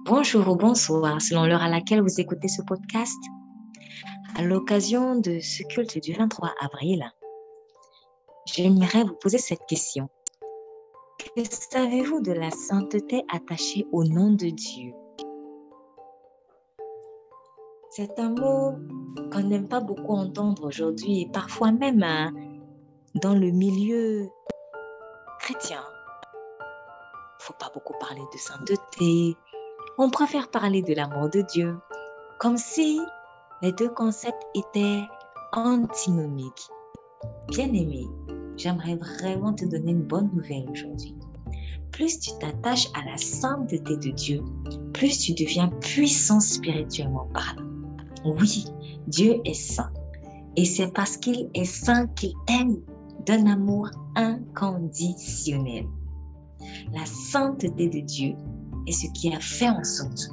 Bonjour ou bonsoir, selon l'heure à laquelle vous écoutez ce podcast. À l'occasion de ce culte du 23 avril, j'aimerais vous poser cette question. Que savez-vous de la sainteté attachée au nom de Dieu? C'est un mot qu'on n'aime pas beaucoup entendre aujourd'hui et parfois même dans le milieu chrétien. Il ne faut pas beaucoup parler de sainteté. On préfère parler de l'amour de Dieu, comme si les deux concepts étaient antinomiques. Bien-aimé, j'aimerais vraiment te donner une bonne nouvelle aujourd'hui. Plus tu t'attaches à la sainteté de Dieu, plus tu deviens puissant spirituellement parlant. Oui, Dieu est saint. Et c'est parce qu'il est saint qu'il t'aime d'un amour inconditionnel. La sainteté de Dieu est ce qui a fait en sorte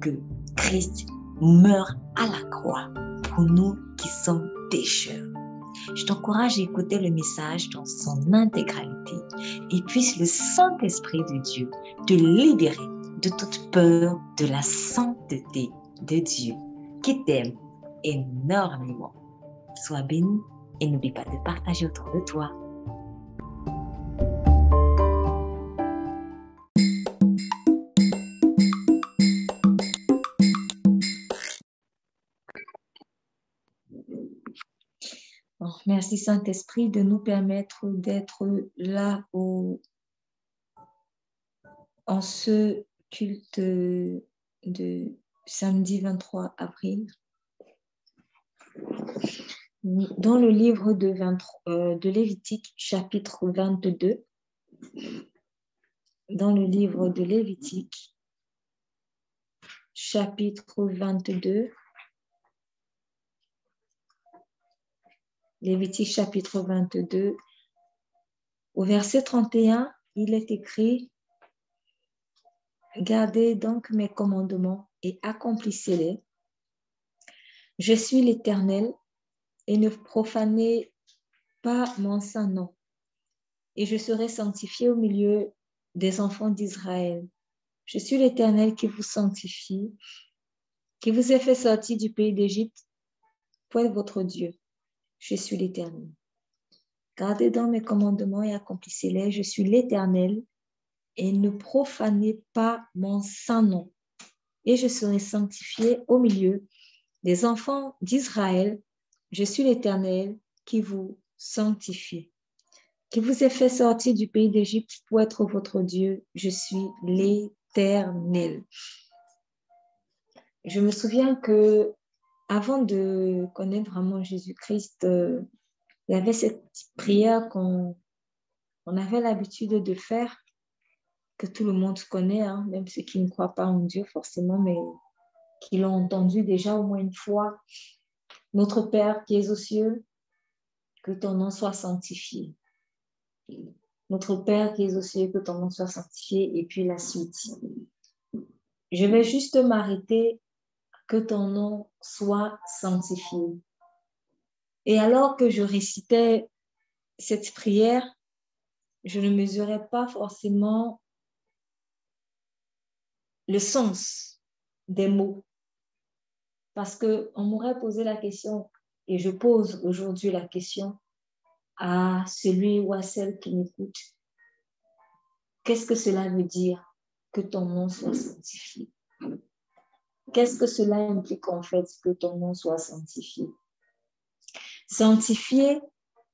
que Christ meure à la croix pour nous qui sommes pécheurs. Je t'encourage à écouter le message dans son intégralité et puisse le Saint-Esprit de Dieu te libérer de toute peur de la sainteté de Dieu qui t'aime énormément. Sois béni et n'oublie pas de partager autour de toi. Merci Saint-Esprit de nous permettre d'être là en ce culte de samedi 23 avril. Dans le livre de Lévitique, chapitre 22, dans le livre de Lévitique, chapitre 22, Lévitique, chapitre 22, au verset 31, il est écrit « Gardez donc mes commandements et accomplissez-les. Je suis l'Éternel, et ne profanez pas mon saint nom, et je serai sanctifié au milieu des enfants d'Israël. Je suis l'Éternel qui vous sanctifie, qui vous ai fait sortir du pays d'Égypte pour être votre Dieu. Je suis l'Éternel. Gardez donc mes commandements et accomplissez-les. Je suis l'Éternel, et ne profanez pas mon saint nom, et je serai sanctifié au milieu des enfants d'Israël. Je suis l'Éternel qui vous sanctifie, qui vous ai fait sortir du pays d'Égypte pour être votre Dieu. Je suis l'Éternel. » Je me souviens que avant de connaître vraiment Jésus-Christ, il y avait cette prière qu'on avait l'habitude de faire, que tout le monde connaît, même ceux qui ne croient pas en Dieu forcément, mais qui l'ont entendu déjà au moins une fois. Notre Père qui es aux cieux, que ton nom soit sanctifié. Notre Père qui es aux cieux, que ton nom soit sanctifié. Et puis la suite. Je vais juste m'arrêter, que ton nom soit sanctifié. Et alors que je récitais cette prière, je ne mesurais pas forcément le sens des mots. Parce qu'on m'aurait posé la question, et je pose aujourd'hui la question à celui ou à celle qui m'écoute. Qu'est-ce que cela veut dire que ton nom soit sanctifié? Qu'est-ce que cela implique en fait que ton nom soit sanctifié? Sanctifié,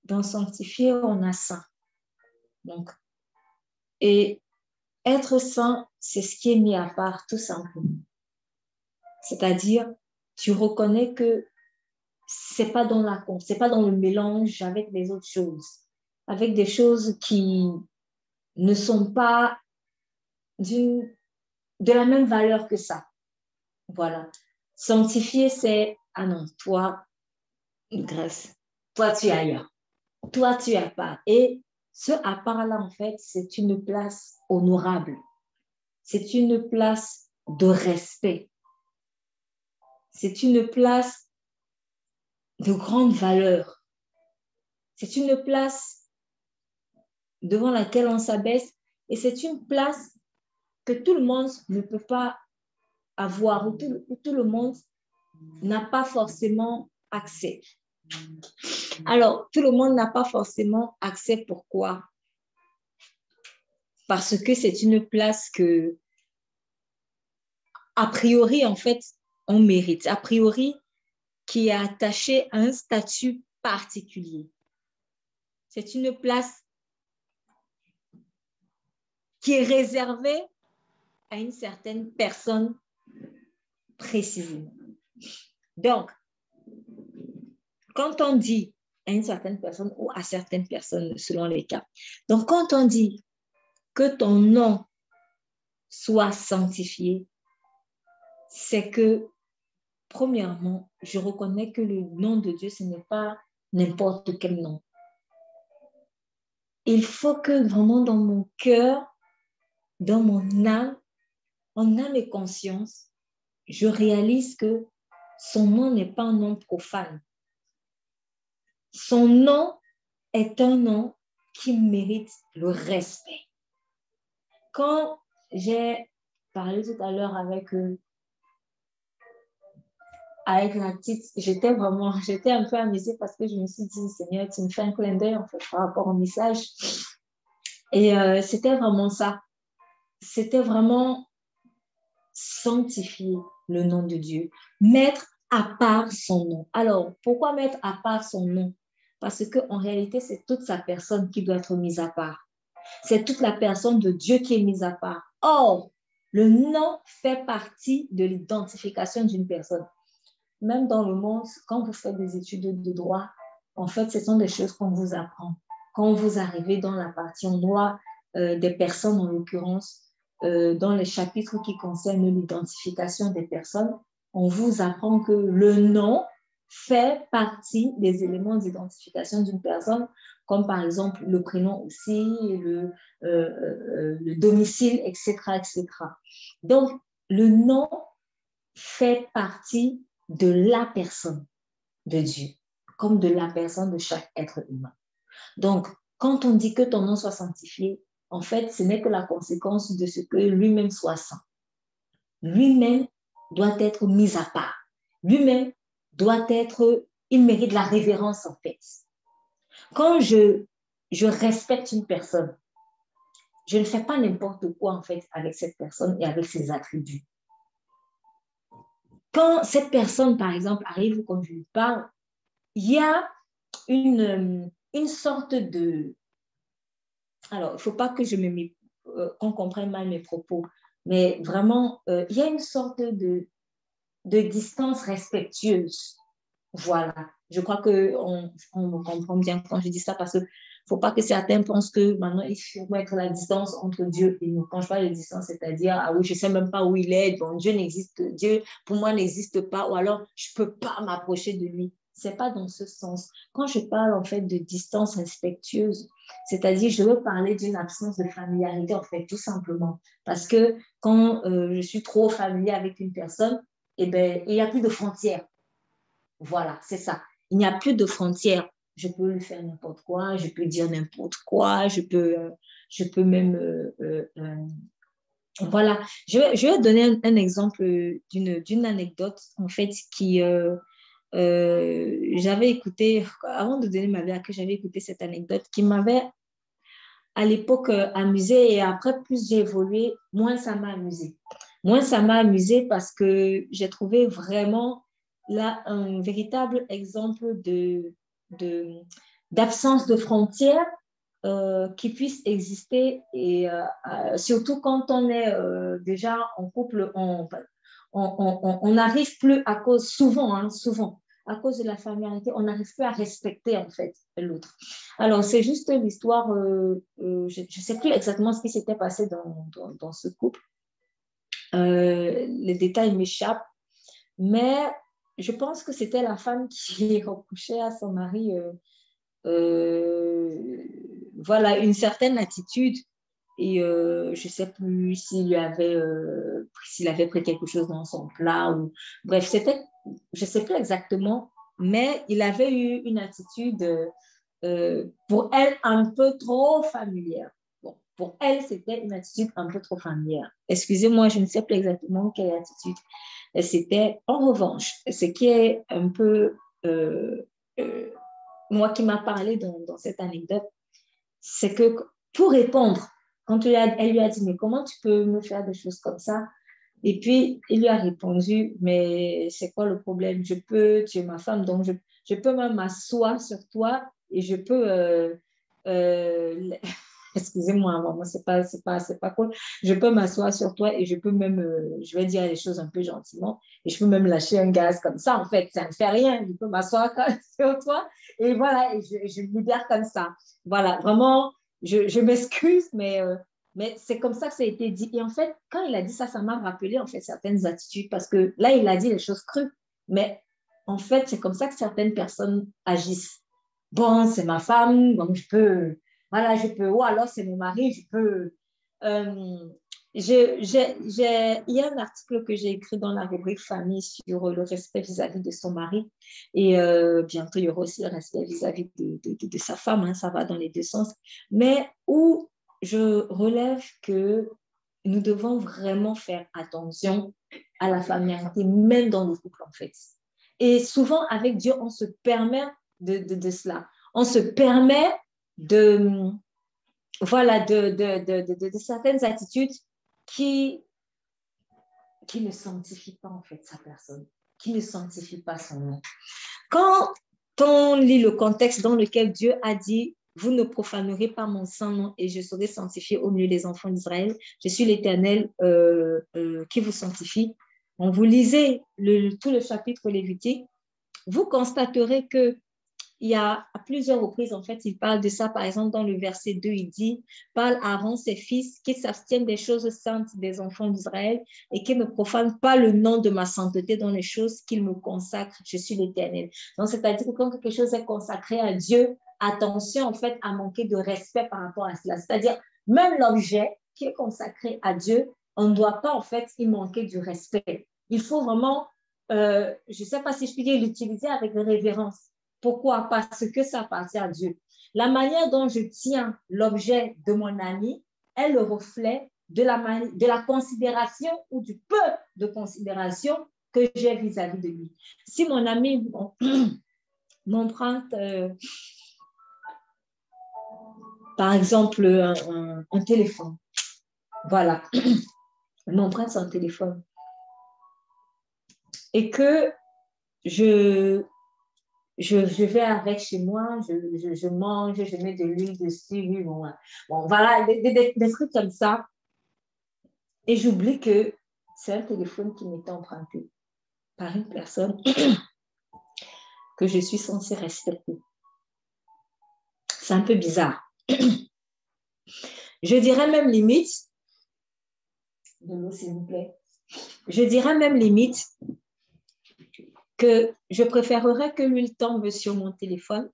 dans sanctifié, on a saint. Donc, et être saint, c'est ce qui est mis à part tout simplement. C'est-à-dire, tu reconnais que c'est pas dans le mélange avec les autres choses, avec des choses qui ne sont pas de la même valeur que ça. Voilà. Sanctifier, c'est, ah non, toi, Grèce, toi tu es ailleurs, toi tu es à part. Et ce à part-là, en fait, c'est une place honorable. C'est une place de respect. C'est une place de grande valeur. C'est une place devant laquelle on s'abaisse et c'est une place que tout le monde ne peut pas avoir, où tout le monde n'a pas forcément accès. Alors, tout le monde n'a pas forcément accès. Pourquoi? Parce que c'est une place que, a priori, en fait, on mérite. A priori, qui est attachée à un statut particulier. C'est une place qui est réservée à une certaine personne précisément. Donc, quand on dit à une certaine personne ou à certaines personnes, selon les cas, donc quand on dit que ton nom soit sanctifié, c'est que, premièrement, je reconnais que le nom de Dieu, ce n'est pas n'importe quel nom. Il faut que vraiment dans mon cœur, dans mon âme, en âme et conscience, je réalise que son nom n'est pas un nom profane. Son nom est un nom qui mérite le respect. Quand j'ai parlé tout à l'heure avec la petite, j'étais un peu amusée parce que je me suis dit, Seigneur, tu me fais un clin d'œil en fait par rapport au message. Et c'était vraiment ça. C'était vraiment sanctifier le nom de Dieu, mettre à part son nom. Alors, pourquoi mettre à part son nom? Parce qu'en réalité, c'est toute sa personne qui doit être mise à part. C'est toute la personne de Dieu qui est mise à part. Or, le nom fait partie de l'identification d'une personne. Même dans le monde, quand vous faites des études de droit, en fait, ce sont des choses qu'on vous apprend. Quand vous arrivez dans la partie en droit des personnes, en l'occurrence, dans les chapitres qui concernent l'identification des personnes, on vous apprend que le nom fait partie des éléments d'identification d'une personne, comme par exemple le prénom aussi, le domicile, etc., etc. Donc, le nom fait partie de la personne de Dieu, comme de la personne de chaque être humain. Donc, quand on dit que ton nom soit sanctifié, en fait, ce n'est que la conséquence de ce que lui-même soit saint. Lui-même doit être mis à part. Lui-même doit être, il mérite la révérence en fait. Quand je respecte une personne, je ne fais pas n'importe quoi en fait avec cette personne et avec ses attributs. Quand cette personne, par exemple, arrive quand je lui parle, il y a une sorte de... Alors, il ne faut pas que qu'on comprenne mal mes propos, mais vraiment, il y a une sorte de distance respectueuse. Voilà. Je crois qu'on me comprend bien quand je dis ça parce qu'il ne faut pas que certains pensent que maintenant, il faut mettre la distance entre Dieu et nous. Quand je parle de distance, c'est-à-dire, ah oui, je ne sais même pas où il est, donc Dieu pour moi n'existe pas, ou alors je ne peux pas m'approcher de lui. Ce n'est pas dans ce sens. Quand je parle en fait de distance respectueuse, c'est-à-dire je veux parler d'une absence de familiarité en fait, tout simplement. Parce que quand je suis trop familier avec une personne, eh ben, il n'y a plus de frontières. Voilà, c'est ça. Il n'y a plus de frontières. Je peux lui faire n'importe quoi, je peux dire n'importe quoi, je peux même... voilà. Je vais donner un exemple d'une anecdote, en fait, qui... j'avais écouté, avant de donner ma vie à que j'avais écouté cette anecdote qui m'avait à l'époque amusée et après, plus j'ai évolué, moins ça m'a amusée. Moins ça m'a amusée parce que j'ai trouvé vraiment là un véritable exemple d'absence de frontières qui puisse exister et surtout quand on est déjà en couple, on n'arrive plus à cause, souvent, à cause de la familiarité, on n'arrive plus à respecter en fait l'autre. Alors, c'est juste l'histoire, je ne sais plus exactement ce qui s'était passé dans ce couple. Les détails m'échappent, mais je pense que c'était la femme qui reprochait à son mari voilà, une certaine attitude. Et je ne sais plus s'il avait pris quelque chose dans son plat. Ou... Bref, je ne sais plus exactement, mais il avait eu une attitude pour elle un peu trop familière. Bon, Pour elle, c'était une attitude un peu trop familière. Excusez-moi, je ne sais plus exactement quelle attitude. C'était, en revanche, ce qui est un peu, euh, euh, moi qui m'a parlé dans cette anecdote, c'est que pour répondre, quand elle lui a dit, mais comment tu peux me faire des choses comme ça? Et puis, il lui a répondu, mais c'est quoi le problème? Tu es ma femme, donc je peux même m'asseoir sur toi et je peux, euh, excusez-moi, moi, c'est pas cool. Je peux m'asseoir sur toi et je peux même, je vais dire les choses un peu gentiment, et je peux même lâcher un gaz comme ça, en fait, ça ne fait rien. Je peux m'asseoir sur toi et voilà, et je me libère comme ça. Voilà, vraiment, je m'excuse, mais c'est comme ça que ça a été dit. Et en fait, quand il a dit ça, ça m'a rappelé en fait certaines attitudes parce que là, il a dit les choses crues. Mais en fait, c'est comme ça que certaines personnes agissent. Bon, c'est ma femme, donc je peux, voilà, je peux, ou alors c'est mon mari, je peux. Euh, il y a un article que j'ai écrit dans la rubrique famille sur le respect vis-à-vis de son mari. Et bientôt, il y aura aussi le respect vis-à-vis de sa femme, hein, ça va dans les deux sens. Mais où je relève que nous devons vraiment faire attention à la familiarité, même dans le couple, en fait. Et souvent, avec Dieu, on se permet de cela. On se permet de, voilà, de certaines attitudes qui, qui ne sanctifient pas, en fait, sa personne, qui ne sanctifient pas son nom. Quand on lit le contexte dans lequel Dieu a dit vous ne profanerez pas mon sang et je serai sanctifié au milieu des enfants d'Israël. Je suis l'Éternel qui vous sanctifie. Quand vous lisez tout le chapitre lévitique, vous constaterez que il y a à plusieurs reprises, en fait, il parle de ça. Par exemple, dans le verset 2, il dit, parle à Aaron, ses fils, qu'ils s'abstiennent des choses saintes des enfants d'Israël et qu'ils ne profanent pas le nom de ma sainteté dans les choses qu'ils me consacrent. Je suis l'Éternel. Donc, c'est-à-dire que quand quelque chose est consacré à Dieu, attention, en fait, à manquer de respect par rapport à cela. C'est-à-dire, même l'objet qui est consacré à Dieu, on ne doit pas, en fait, y manquer du respect. Il faut vraiment, je ne sais pas si je puis dire, l'utiliser avec révérence. Pourquoi? Parce que ça appartient à Dieu. La manière dont je tiens l'objet de mon ami est le reflet de la considération ou du peu de considération que j'ai vis-à-vis de lui. Si mon ami m'emprunte, par exemple, un téléphone, voilà, il m'emprunte son téléphone et que je je vais avec chez moi, je mange, je mets de l'huile dessus, bon voilà, des trucs comme ça. Et j'oublie que c'est un téléphone qui m'était emprunté par une personne que je suis censée respecter. C'est un peu bizarre. Je dirais même limite, de l'eau s'il vous plaît, je dirais même limite que je préférerais que l'huile tombe sur mon téléphone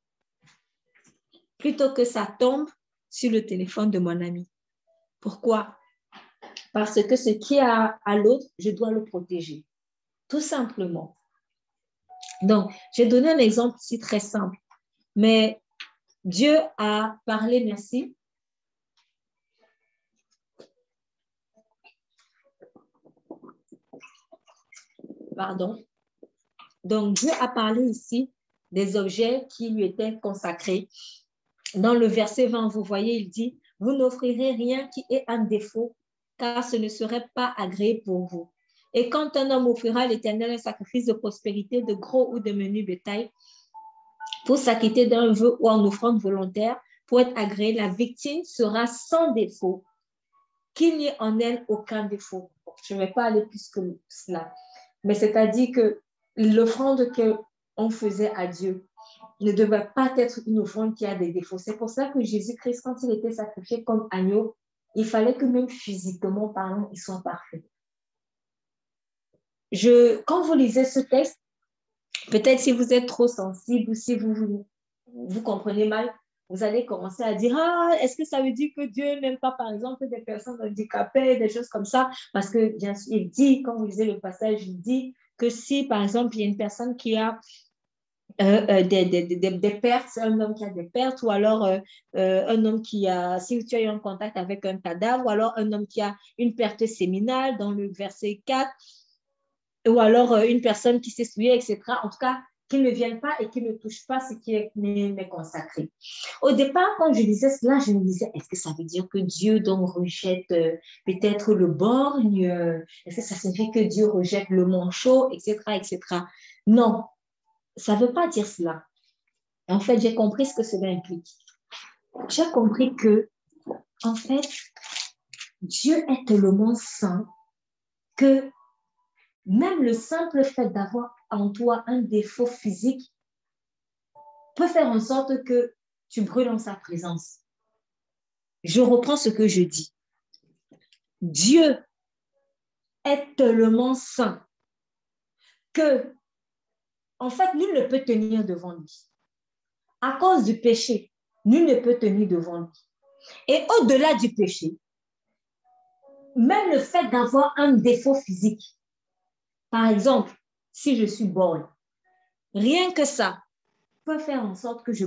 plutôt que ça tombe sur le téléphone de mon ami. Pourquoi? Parce que ce qui est à l'autre, je dois le protéger. Tout simplement. Donc, j'ai donné un exemple ici très simple. Mais Dieu a parlé, merci. Pardon. Donc, Dieu a parlé ici des objets qui lui étaient consacrés. Dans le verset 20, vous voyez, il dit, vous n'offrirez rien qui ait un défaut, car ce ne serait pas agréé pour vous. Et quand un homme offrira à l'Éternel un sacrifice de prospérité, de gros ou de menu bétail, pour s'acquitter d'un vœu ou en offrande volontaire, pour être agréé, la victime sera sans défaut, qu'il n'y ait en elle aucun défaut. Je ne vais pas aller plus que cela. Mais c'est-à-dire que l'offrande qu'on faisait à Dieu ne devait pas être une offrande qui a des défauts. C'est pour ça que Jésus-Christ, quand il était sacrifié comme agneau, il fallait que même physiquement parlant, il soit parfait. Quand vous lisez ce texte, peut-être si vous êtes trop sensible ou si vous comprenez mal, vous allez commencer à dire, ah, est-ce que ça veut dire que Dieu n'aime pas, par exemple, des personnes handicapées, des choses comme ça? Parce que, bien sûr, il dit, quand vous lisez le passage, il dit que si, par exemple, il y a une personne qui a des pertes, un homme qui a des pertes, ou alors un homme qui a, si tu as eu un contact avec un cadavre, ou alors un homme qui a une perte séminale dans le verset 4, ou alors une personne qui s'est souillée, etc. En tout cas, qu'il ne vienne pas et qu'il ne touche pas ce qui m'est consacré. Au départ, quand je disais cela, je me disais, est-ce que ça veut dire que Dieu donc rejette peut-être le borgne? Est-ce que ça signifie que Dieu rejette le manchot, etc., etc. Non, ça ne veut pas dire cela. En fait, j'ai compris ce que cela implique. J'ai compris que, en fait, Dieu est tellement saint que même le simple fait d'avoir en toi un défaut physique peut faire en sorte que tu brûles en sa présence. Je reprends ce que je dis. Dieu est tellement saint que, en fait, nul ne peut tenir devant lui. À cause du péché, nul ne peut tenir devant lui. Et au-delà du péché, même le fait d'avoir un défaut physique, par exemple, si je suis borgne, rien que ça peut faire en sorte que je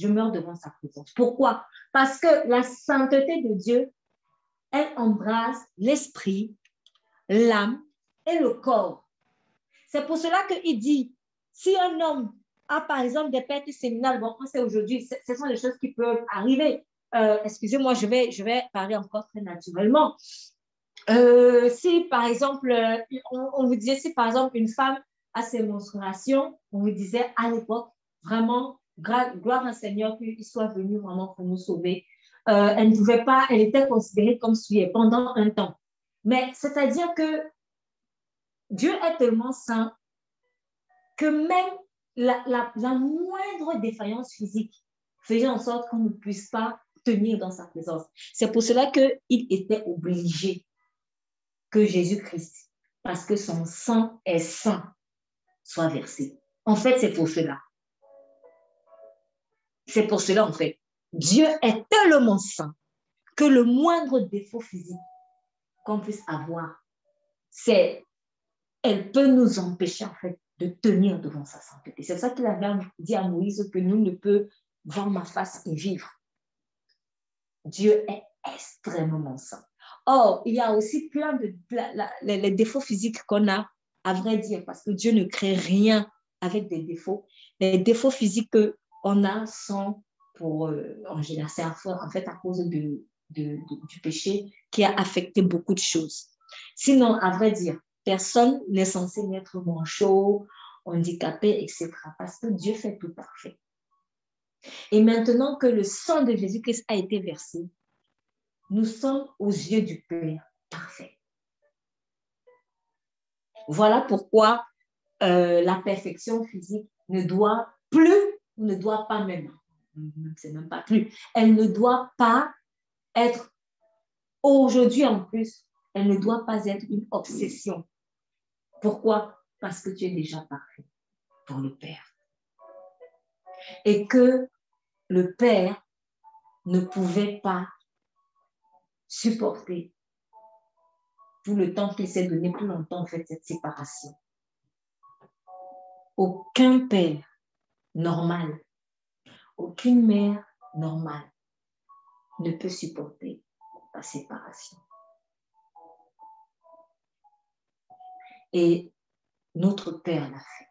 meurs devant sa présence. Pourquoi? Parce que la sainteté de Dieu, elle embrasse l'esprit, l'âme et le corps. C'est pour cela qu'il dit, si un homme a par exemple des pertes séminales, bon, on sait aujourd'hui, ce sont des choses qui peuvent arriver. Excusez-moi, je vais parler encore très naturellement. Si par exemple, on vous disait, si par exemple une femme a ses menstruations, on vous disait à l'époque, vraiment, gloire au Seigneur qu'il soit venu vraiment pour nous sauver. Elle ne pouvait pas, elle était considérée comme souillée pendant un temps. Mais c'est-à-dire que Dieu est tellement saint que même la moindre défaillance physique faisait en sorte qu'on ne puisse pas tenir dans sa présence. C'est pour cela qu'il était obligé que Jésus-Christ, parce que son sang est saint, soit versé. En fait, c'est pour cela. C'est pour cela, en fait. Dieu est tellement saint que le moindre défaut physique qu'on puisse avoir, elle peut nous empêcher, en fait, de tenir devant sa sainteté. C'est ça qu'il avait dit à Moïse, que nul ne peut voir ma face et vivre. Dieu est extrêmement saint. Or, il y a aussi plein de les défauts physiques qu'on a, à vrai dire, parce que Dieu ne crée rien avec des défauts. Les défauts physiques qu'on a sont en général, c'est en fait à cause du péché qui a affecté beaucoup de choses. Sinon, à vrai dire, personne n'est censé naître manchot, handicapé, etc. Parce que Dieu fait tout parfait. Et maintenant que le sang de Jésus-Christ a été versé, nous sommes aux yeux du Père parfait. Voilà pourquoi la perfection physique ne doit pas même, c'est même pas plus, elle ne doit pas être, aujourd'hui en plus, elle ne doit pas être une obsession. Pourquoi? Parce que tu es déjà parfait pour le Père. Et que le Père ne pouvait pas supporter tout le temps qu'il s'est donné, plus longtemps, en fait, cette séparation. Aucun père normal, aucune mère normale ne peut supporter la séparation. Et notre Père l'a fait.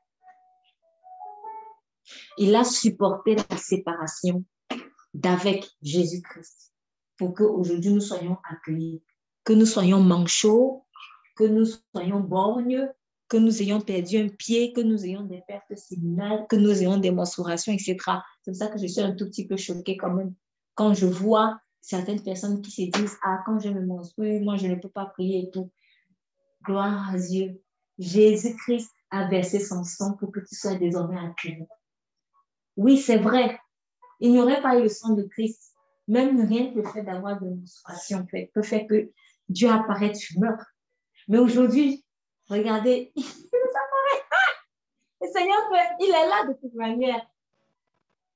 Il a supporté la séparation d'avec Jésus-Christ pour qu'aujourd'hui nous soyons accueillis, que nous soyons manchots, que nous soyons borgnes, que nous ayons perdu un pied, que nous ayons des pertes séminales, que nous ayons des menstruations, etc. C'est pour ça que je suis un tout petit peu choquée quand même quand je vois certaines personnes qui se disent « Ah, quand je me menstrue, moi je ne peux pas prier et tout. » Gloire à Dieu. Jésus-Christ a versé son sang pour que tu sois désormais accueilli. Oui, c'est vrai. Il n'y aurait pas eu le sang de Christ. Même rien que le fait d'avoir de menstruation peut faire que Dieu apparaît, tu meurs. Mais aujourd'hui, regardez, il nous apparaît. Le Seigneur, il est là de toute manière.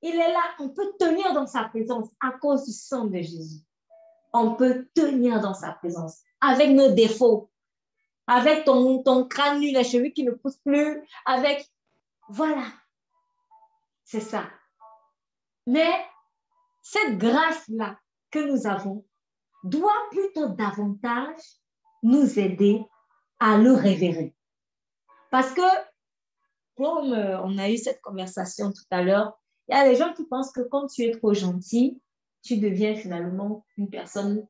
Il est là. On peut tenir dans sa présence à cause du sang de Jésus. On peut tenir dans sa présence avec nos défauts, avec ton crâne nu, les cheveux qui ne poussent plus, avec... Voilà. C'est ça. Mais cette grâce-là que nous avons doit plutôt davantage nous aider à le révérer. Parce que, comme on a eu cette conversation tout à l'heure, il y a des gens qui pensent que quand tu es trop gentil, tu deviens finalement une personne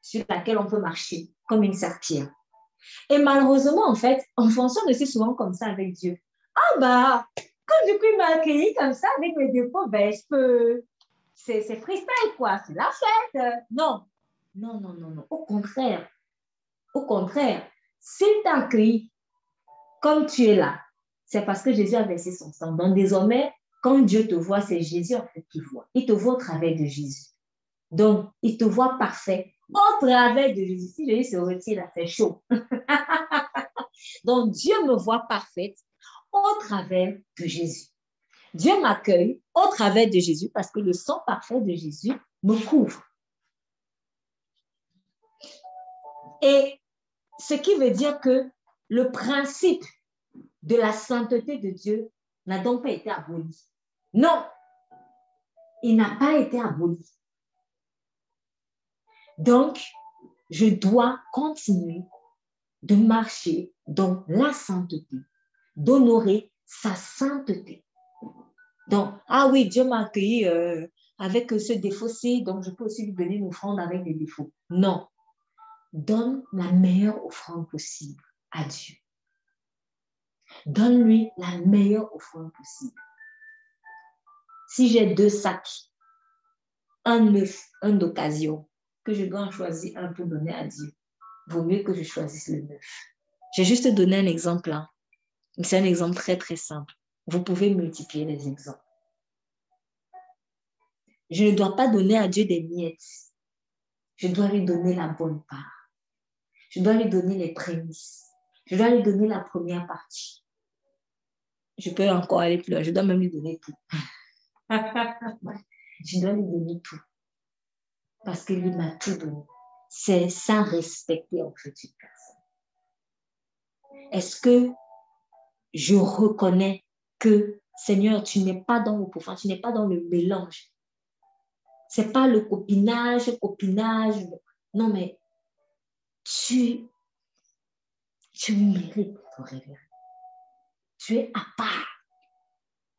sur laquelle on peut marcher, comme une serpillère. Et malheureusement, en fait, on fonctionne aussi souvent comme ça avec Dieu. Ah bah, quand du coup il m'a accueilli comme ça avec mes défauts, ben je peux... C'est freestyle, quoi. C'est la fête. Non, non, non, non, non. Au contraire. Au contraire. S'il t'a accueilli comme tu es là, c'est parce que Jésus a versé son sang. Donc désormais, quand Dieu te voit, c'est Jésus en fait qui voit. Il te voit au travers de Jésus. Donc, il te voit parfait au travers de Jésus. Si Jésus se retire, là, c'est chaud. Donc, Dieu me voit parfaite au travers de Jésus. Dieu m'accueille au travers de Jésus parce que le sang parfait de Jésus me couvre. Et ce qui veut dire que le principe de la sainteté de Dieu n'a donc pas été aboli. Non, il n'a pas été aboli. Donc, je dois continuer de marcher dans la sainteté, d'honorer sa sainteté. Donc, ah oui, Dieu m'a accueilli avec ce défaut-ci, donc je peux aussi lui donner une offrande avec des défauts. Non, donne la meilleure offrande possible à Dieu. Donne-lui la meilleure offrande possible. Si j'ai 2 sacs, un neuf, un d'occasion, que je dois en choisir un pour donner à Dieu, vaut mieux que je choisisse le neuf. J'ai juste donné un exemple là. C'est un exemple très, très simple. Vous pouvez multiplier les exemples. Je ne dois pas donner à Dieu des miettes. Je dois lui donner la bonne part. Je dois lui donner les prémices. Je dois lui donner la première partie. Je peux encore aller plus loin. Je dois même lui donner tout. Je dois lui donner tout. Parce que lui m'a tout donné. C'est ça respecter en fait une personne. Est-ce que je reconnais que, Seigneur, tu n'es pas dans le profane, tu n'es pas dans le mélange. C'est pas le copinage. Non, mais tu mérites d'être révéré. Tu es à part.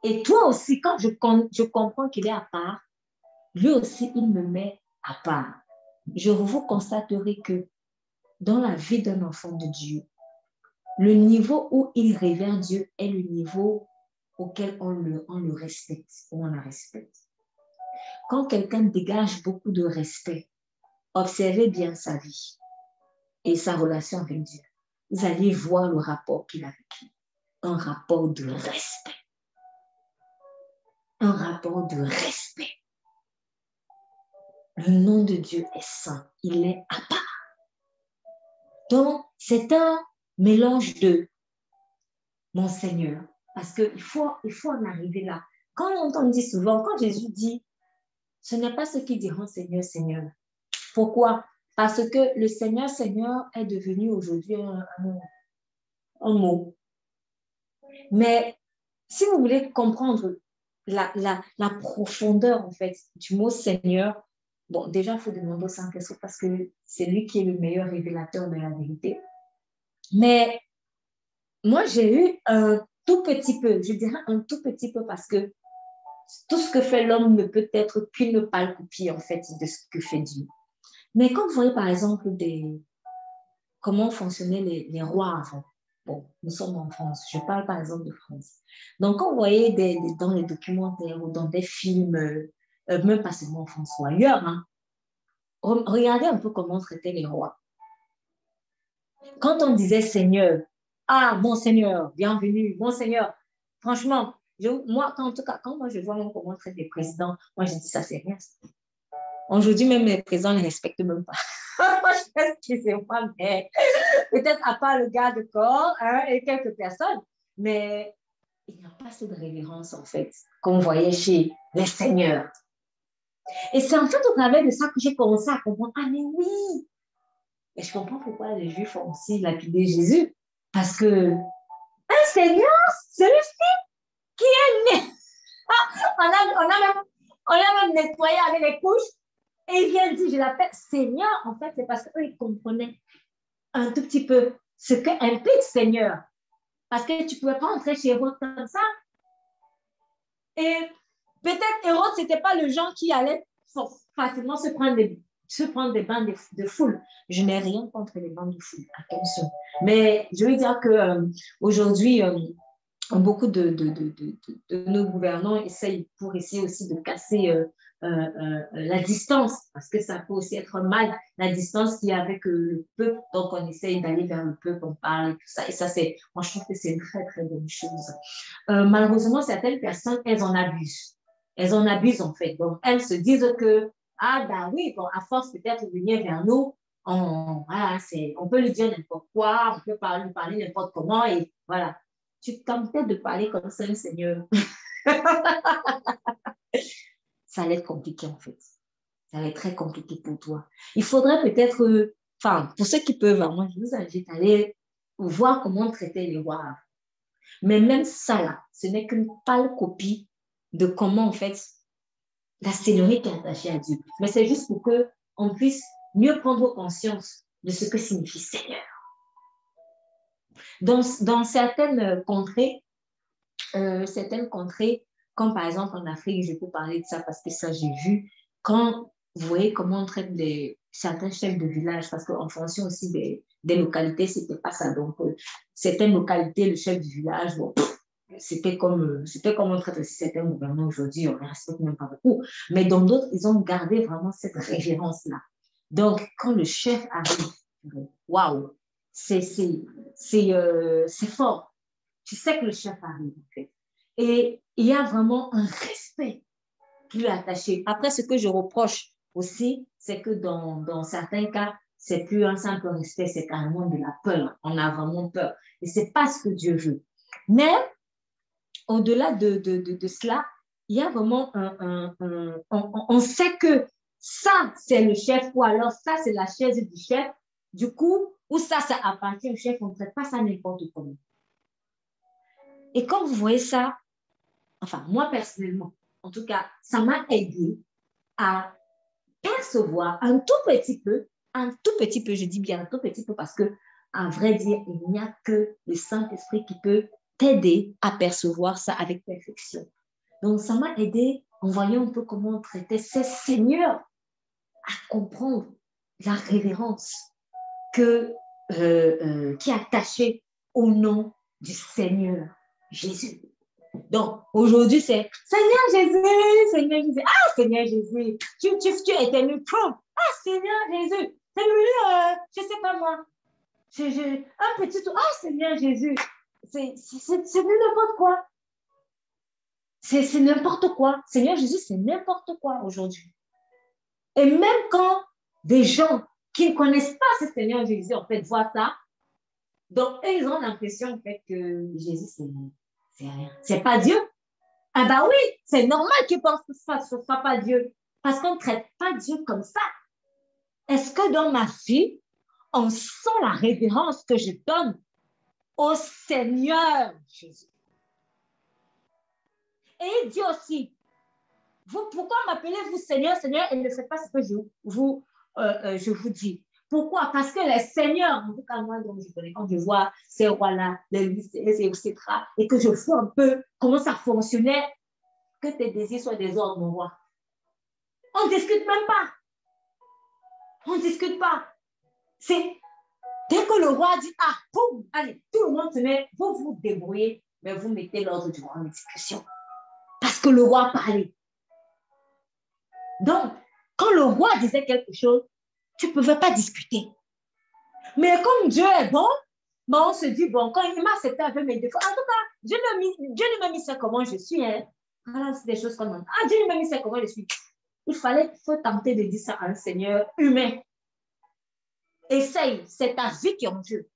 Et toi aussi, quand je comprends qu'il est à part, lui aussi, il me met à part. Vous constaterez que dans la vie d'un enfant de Dieu, le niveau où il révère Dieu est le niveau auquel on le respecte, où on la respecte. Quand quelqu'un dégage beaucoup de respect, observez bien sa vie et sa relation avec Dieu. Vous allez voir le rapport qu'il a avec lui. Un rapport de respect. Un rapport de respect. Le nom de Dieu est saint. Il est à part. Donc, c'est un mélange de mon Seigneur. Parce qu'il faut en arriver là. Quand on dit souvent, quand Jésus dit, ce n'est pas ceux qui diront Seigneur, Seigneur. Pourquoi? Parce que le Seigneur, Seigneur est devenu aujourd'hui un mot. Mais si vous voulez comprendre la profondeur, en fait, du mot Seigneur, bon, déjà, il faut demander au Saint-Esprit parce que c'est lui qui est le meilleur révélateur de la vérité. Mais moi, j'ai eu un tout petit peu, je dirais un tout petit peu parce que tout ce que fait l'homme ne peut être qu'une pâle copie, en fait, de ce que fait Dieu. Mais quand vous voyez, par exemple, comment fonctionnaient les rois avant, bon, nous sommes en France, je parle par exemple de France. Donc, quand vous voyez dans les documentaires ou dans des films, même pas seulement en France ou ailleurs, hein, regardez un peu comment traitaient les rois. Quand on disait Seigneur, ah, mon Seigneur, bienvenue, mon Seigneur, franchement, moi, en tout cas, quand moi je vois comment traitent les présidents, moi je dis ça, c'est rien. Aujourd'hui, même les présidents ne les respectent même pas. Excusez-moi, mais peut-être à part le garde de corps hein, et quelques personnes, mais il n'y a pas cette révérence, en fait, qu'on voyait chez les seigneurs. Et c'est en fait au travers de ça que j'ai commencé à comprendre, ah mais oui, et je comprends pourquoi les Juifs ont aussi lapidé Jésus, parce que un seigneur, celui-ci qui est né On a même nettoyé avec les couches. Et il vient dire, je l'appelle Seigneur. En fait, c'est parce qu'eux, ils comprenaient un tout petit peu ce qu'implique Seigneur. Parce que tu ne pouvais pas entrer chez Hérode comme ça. Et peut-être Hérode, ce n'était pas le genre qui allait facilement se prendre des bancs de foule. Je n'ai rien contre les bancs de foule, attention. Mais je veux dire qu'aujourd'hui, beaucoup de nos gouvernants essayent pour essayer aussi de casser la distance, parce que ça peut aussi être mal, la distance qu'il y a avec le peuple. Donc, on essaye d'aller vers le peuple, on parle et tout ça. Et ça, moi, je trouve que c'est une très, très bonne chose. Malheureusement, certaines personnes, elles en abusent. Elles en abusent, en fait. Donc, elles se disent que, ah, ben oui, bon, à force peut-être de venir vers nous, voilà, on peut lui dire n'importe quoi, on peut lui parler n'importe comment, et voilà. Tu tentais de parler comme ça, Seigneur. Ça allait être compliqué, en fait. Ça allait être très compliqué pour toi. Il faudrait peut-être, enfin, pour ceux qui peuvent, moi, je vous invite à aller voir comment traiter les rois. Mais même ça, là, ce n'est qu'une pâle copie de comment, en fait, la Seigneurie est attachée à Dieu. Mais c'est juste pour qu'on puisse mieux prendre conscience de ce que signifie Seigneur. Dans certaines contrées, comme par exemple en Afrique, je peux parler de ça parce que ça, j'ai vu, quand vous voyez comment on traite certains chefs de village, parce qu'en fonction aussi des localités, c'était pas ça. Donc, certaines localités, le chef du village, bon, c'était comme on traite aussi certains gouvernements aujourd'hui, on ne respecte même pas beaucoup. Mais dans d'autres, ils ont gardé vraiment cette révérence-là. Donc, quand le chef arrive, waouh, c'est fort. Tu sais que le chef arrive, en fait. Et il y a vraiment un respect qui lui est attaché. Après, ce que je reproche aussi, c'est que dans certains cas, c'est plus un simple respect, c'est carrément de la peur. On a vraiment peur. Et ce n'est pas ce que Dieu veut. Mais au-delà de cela, il y a vraiment on sait que ça, c'est le chef, ou alors ça, c'est la chaise du chef. Du coup, ou ça appartient au chef, on ne traite pas ça n'importe comment. Et quand vous voyez ça, enfin, moi personnellement, en tout cas, ça m'a aidé à percevoir un tout petit peu, je dis bien un tout petit peu parce que, à vrai dire, il n'y a que le Saint-Esprit qui peut t'aider à percevoir ça avec perfection. Donc, ça m'a aidé en voyant un peu comment on traitait ces seigneurs à comprendre la révérence qui est attachée au nom du Seigneur Jésus. Donc, aujourd'hui, c'est Seigneur Jésus, Seigneur Jésus. Ah, Seigneur Jésus, tu es éternel Trump. Ah, Seigneur Jésus, c'est lui, je ne sais pas moi. Un petit tout. Ah, Seigneur Jésus, c'est n'importe quoi. C'est n'importe quoi. Seigneur Jésus, c'est n'importe quoi aujourd'hui. Et même quand des gens qui ne connaissent pas ce Seigneur Jésus, en fait, voient ça, donc, eux, ils ont l'impression, en fait, que Jésus, c'est rien. C'est pas Dieu. Ah bah oui, c'est normal qu'ils pensent que ce ne soit pas Dieu. Parce qu'on ne traite pas Dieu comme ça. Est-ce que dans ma vie, on sent la révérence que je donne au Seigneur Jésus? Et il dit aussi, pourquoi m'appelez-vous Seigneur, Seigneur, et ne faites pas ce que je vous dis? Pourquoi? Parce que les seigneurs, en tout cas moi, donc je connais, quand je vois ces rois-là, les etc., et que je vois un peu comment ça fonctionnait, que tes désirs soient des ordres, mon roi. On ne discute même pas. On ne discute pas. C'est dès que le roi dit, ah, boum, allez, tout le monde se met, vous vous débrouillez, mais vous mettez l'ordre du roi en discussion. Parce que le roi parlait. Donc, quand le roi disait quelque chose, tu ne pouvais pas discuter. Mais comme Dieu est bon, on se dit, bon, quand il m'a accepté un peu mes défauts, en tout cas, Dieu ne m'a mis ça comment je suis. Hein. Voilà, c'est des choses comme ça. Ah, Dieu ne m'a mis ça comment je suis. Il faut tenter de dire ça à un Seigneur humain. Essaye, c'est ta vie qui est en jeu.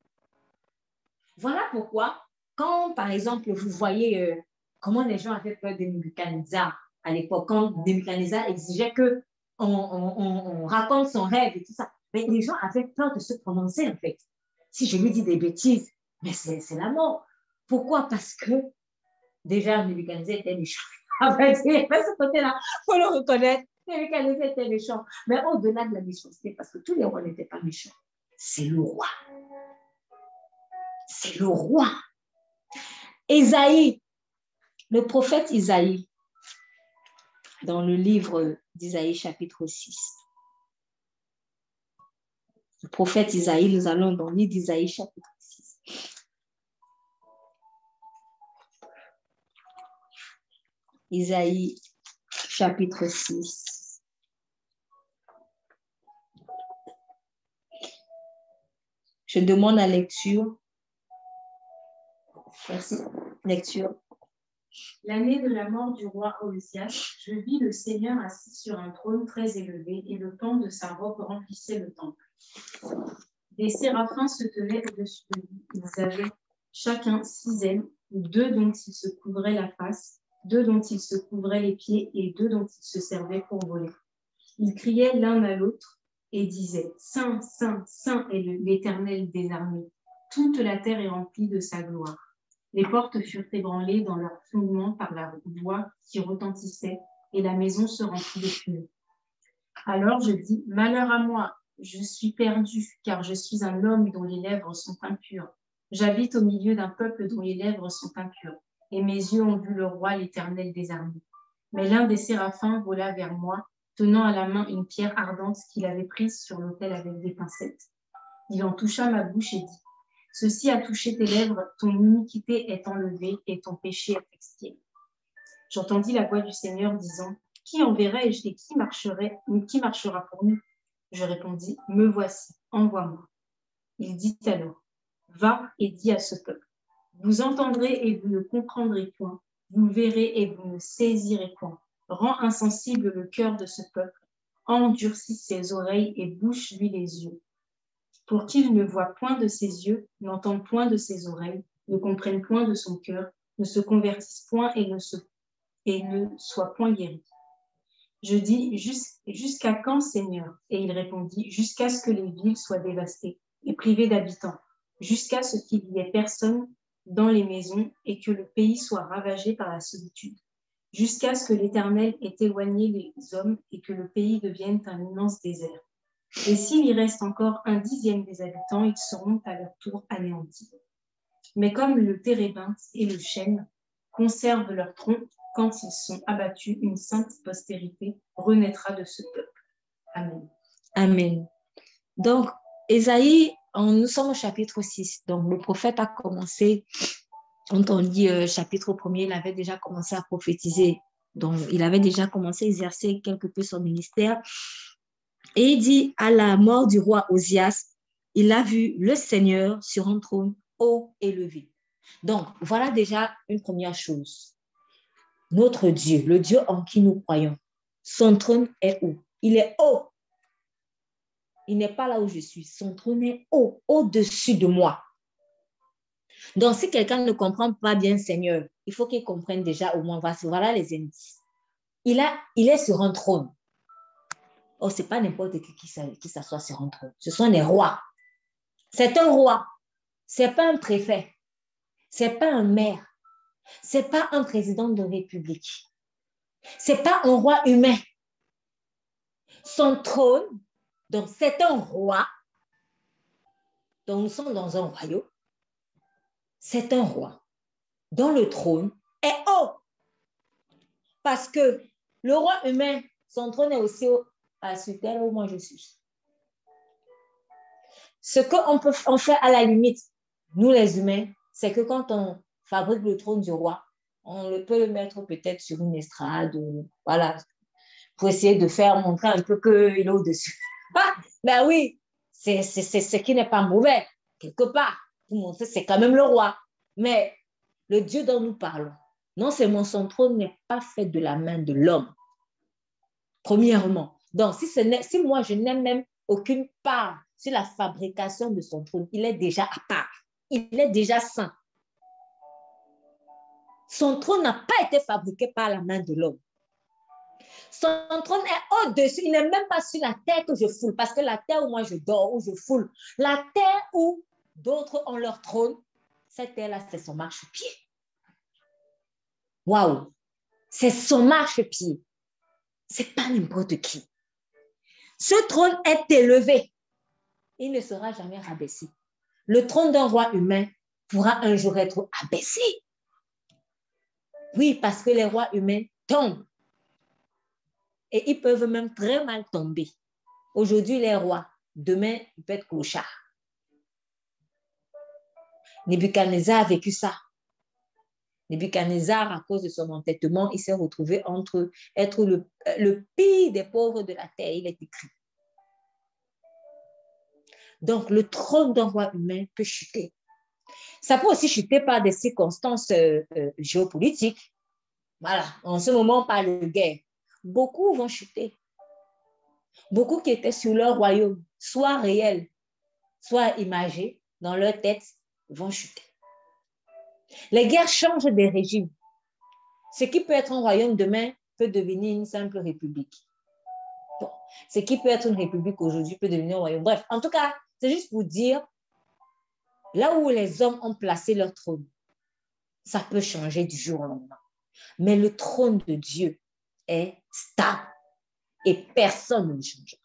Voilà pourquoi, quand, par exemple, vous voyez comment les gens avaient peur de Nebuchadnezzar à l'époque, quand Nebuchadnezzar exigeait qu'on raconte son rêve et tout ça, mais les gens avaient peur de se prononcer, en fait. Si je lui dis des bêtises, mais c'est la mort. Pourquoi? Parce que déjà, Nebuchadnezzar était méchant. En fait, ce côté-là, il faut le reconnaître. Nebuchadnezzar était méchant. Mais au-delà de la méchanceté, parce que tous les rois n'étaient pas méchants, c'est le roi. C'est le roi. Isaïe, le prophète Isaïe, dans le livre d'Isaïe chapitre 6. Le prophète Isaïe, nous allons dans le livre d'Isaïe chapitre 6. Isaïe chapitre 6. Je demande la lecture. Merci. Lecture. L'année de la mort du roi Ozias, je vis le Seigneur assis sur un trône très élevé et le pan de sa robe remplissait le temple. Des séraphins se tenaient au-dessus de lui. Ils avaient chacun 6 ailes, 2 dont ils se couvraient la face, 2 dont ils se couvraient les pieds et 2 dont ils se servaient pour voler. Ils criaient l'un à l'autre et disaient « Saint, Saint, Saint est l'Éternel des armées. Toute la terre est remplie de sa gloire. » Les portes furent ébranlées dans leur fondement par la voix qui retentissait, et la maison se remplit de fumée. Alors je dis, malheur à moi, je suis perdu, car je suis un homme dont les lèvres sont impures. J'habite au milieu d'un peuple dont les lèvres sont impures, et mes yeux ont vu le roi, l'Éternel des armées. Mais l'un des séraphins vola vers moi, tenant à la main une pierre ardente qu'il avait prise sur l'autel avec des pincettes. Il en toucha ma bouche et dit, ceci a touché tes lèvres, ton iniquité est enlevée et ton péché est expié. J'entendis la voix du Seigneur disant, qui enverrai-je et qui marchera pour nous? Je répondis, me voici, envoie-moi. Il dit alors, va et dis à ce peuple, vous entendrez et vous ne comprendrez point, vous verrez et vous ne saisirez point. Rends insensible le cœur de ce peuple, endurcis ses oreilles et bouche-lui les yeux, pour qu'il ne voie point de ses yeux, n'entende point de ses oreilles, ne comprenne point de son cœur, ne se convertisse point et ne soit point guéri. Je dis, jusqu'à quand, Seigneur? Et il répondit, jusqu'à ce que les villes soient dévastées et privées d'habitants, jusqu'à ce qu'il n'y ait personne dans les maisons et que le pays soit ravagé par la solitude, jusqu'à ce que l'Éternel ait éloigné les hommes et que le pays devienne un immense désert. Et s'il y reste encore 1/10 des habitants, ils seront à leur tour anéantis. Mais comme le térébinthe et le chêne conservent leur tronc, quand ils sont abattus, une sainte postérité renaîtra de ce peuple. Amen. Amen. Donc, Ésaïe, nous sommes au chapitre 6. Donc, le prophète a commencé, quand on dit chapitre 1er, il avait déjà commencé à prophétiser. Donc, il avait déjà commencé à exercer quelque peu son ministère. Et il dit, à la mort du roi Ozias, il a vu le Seigneur sur un trône haut et élevé. Donc, voilà déjà une première chose. Notre Dieu, le Dieu en qui nous croyons, son trône est haut. Il est haut. Il n'est pas là où je suis. Son trône est haut, au-dessus de moi. Donc, si quelqu'un ne comprend pas bien Seigneur, il faut qu'il comprenne déjà au moins, voilà les indices. Il est sur un trône. Oh, ce n'est pas n'importe qui s'assoit sur un trône. Ce sont des rois. C'est un roi. Ce n'est pas un préfet. Ce n'est pas un maire. Ce n'est pas un président de république. Ce n'est pas un roi humain. Son trône, donc c'est un roi. Donc nous sommes dans un royaume. C'est un roi dont le trône est haut. Parce que le roi humain, son trône est aussi haut sur terre où moi je suis. Ce qu'on fait à la limite, nous les humains, c'est que quand on fabrique le trône du roi, on peut le mettre peut-être sur une estrade, voilà, pour essayer de faire montrer un peu qu'il est au-dessus. Ah, ben oui, c'est ce qui n'est pas mauvais, quelque part, pour montrer que c'est quand même le roi. Mais le Dieu dont nous parlons, non seulement son trône n'est pas fait de la main de l'homme, premièrement. Donc, si moi, je n'ai même aucune part sur la fabrication de son trône, il est déjà à part. Il est déjà saint. Son trône n'a pas été fabriqué par la main de l'homme. Son trône est au-dessus. Il n'est même pas sur la terre que je foule, parce que la terre où moi je dors, où je foule, la terre où d'autres ont leur trône, cette terre-là, c'est son marchepied. Waouh! C'est son marchepied. C'est pas n'importe qui. Ce trône est élevé. Il ne sera jamais rabaissé. Le trône d'un roi humain pourra un jour être abaissé. Oui, parce que les rois humains tombent. Et ils peuvent même très mal tomber. Aujourd'hui, les rois, demain, ils peuvent être clochards. Nebuchadnezzar a vécu ça. Nebuchadnezzar, à cause de son entêtement, il s'est retrouvé entre être le pire des pauvres de la terre. Il est écrit. Donc, le trône d'un roi humain peut chuter. Ça peut aussi chuter par des circonstances géopolitiques. Voilà, en ce moment, on parle de guerre. Beaucoup vont chuter. Beaucoup qui étaient sur leur royaume, soit réels, soit imagés, dans leur tête, vont chuter. Les guerres changent des régimes. Ce qui peut être un royaume demain peut devenir une simple république. Bon, ce qui peut être une république aujourd'hui peut devenir un royaume. Bref, en tout cas, c'est juste pour dire, là où les hommes ont placé leur trône, ça peut changer du jour au lendemain. Mais le trône de Dieu est stable et personne ne le changera.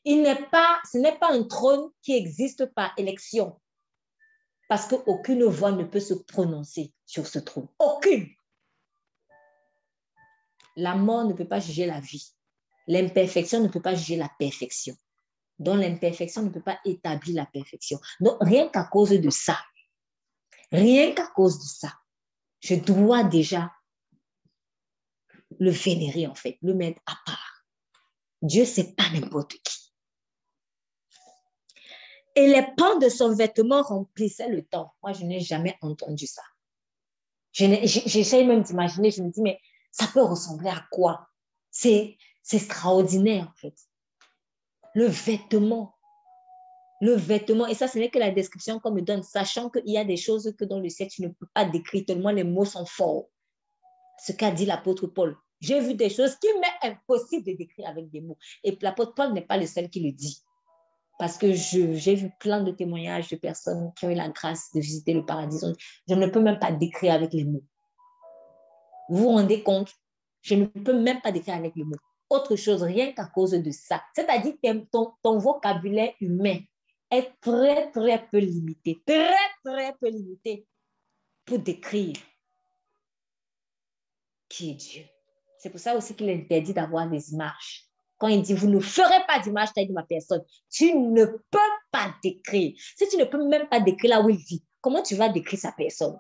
Ce n'est pas un trône qui existe par élection, parce qu'aucune voix ne peut se prononcer sur ce trône. Aucune. La mort ne peut pas juger la vie. L'imperfection ne peut pas juger la perfection. Donc, l'imperfection ne peut pas établir la perfection. Donc, rien qu'à cause de ça, je dois déjà le vénérer, en fait, le mettre à part. Dieu, c'est pas n'importe qui. Et les pans de son vêtement remplissaient le temps. Moi, je n'ai jamais entendu ça. J'essaie même d'imaginer, je me dis, mais ça peut ressembler à quoi? C'est extraordinaire, en fait. Le vêtement, et ça, ce n'est que la description qu'on me donne, sachant qu'il y a des choses que dans le ciel, tu ne peux pas décrire, tellement les mots sont forts. Ce qu'a dit l'apôtre Paul. J'ai vu des choses qui m'est impossible de décrire avec des mots. Et l'apôtre Paul n'est pas le seul qui le dit. Parce que j'ai vu plein de témoignages de personnes qui ont eu la grâce de visiter le paradis. Je ne peux même pas décrire avec les mots. Vous vous rendez compte? Je ne peux même pas décrire avec les mots. Autre chose, rien qu'à cause de ça. C'est-à-dire que ton vocabulaire humain est très, très peu limité. Très, très peu limité pour décrire qui est Dieu. C'est pour ça aussi qu'il est interdit d'avoir des images. Quand il dit, vous ne ferez pas d'image taille de ma personne, tu ne peux pas décrire. Si tu ne peux même pas décrire là où il vit, comment tu vas décrire sa personne?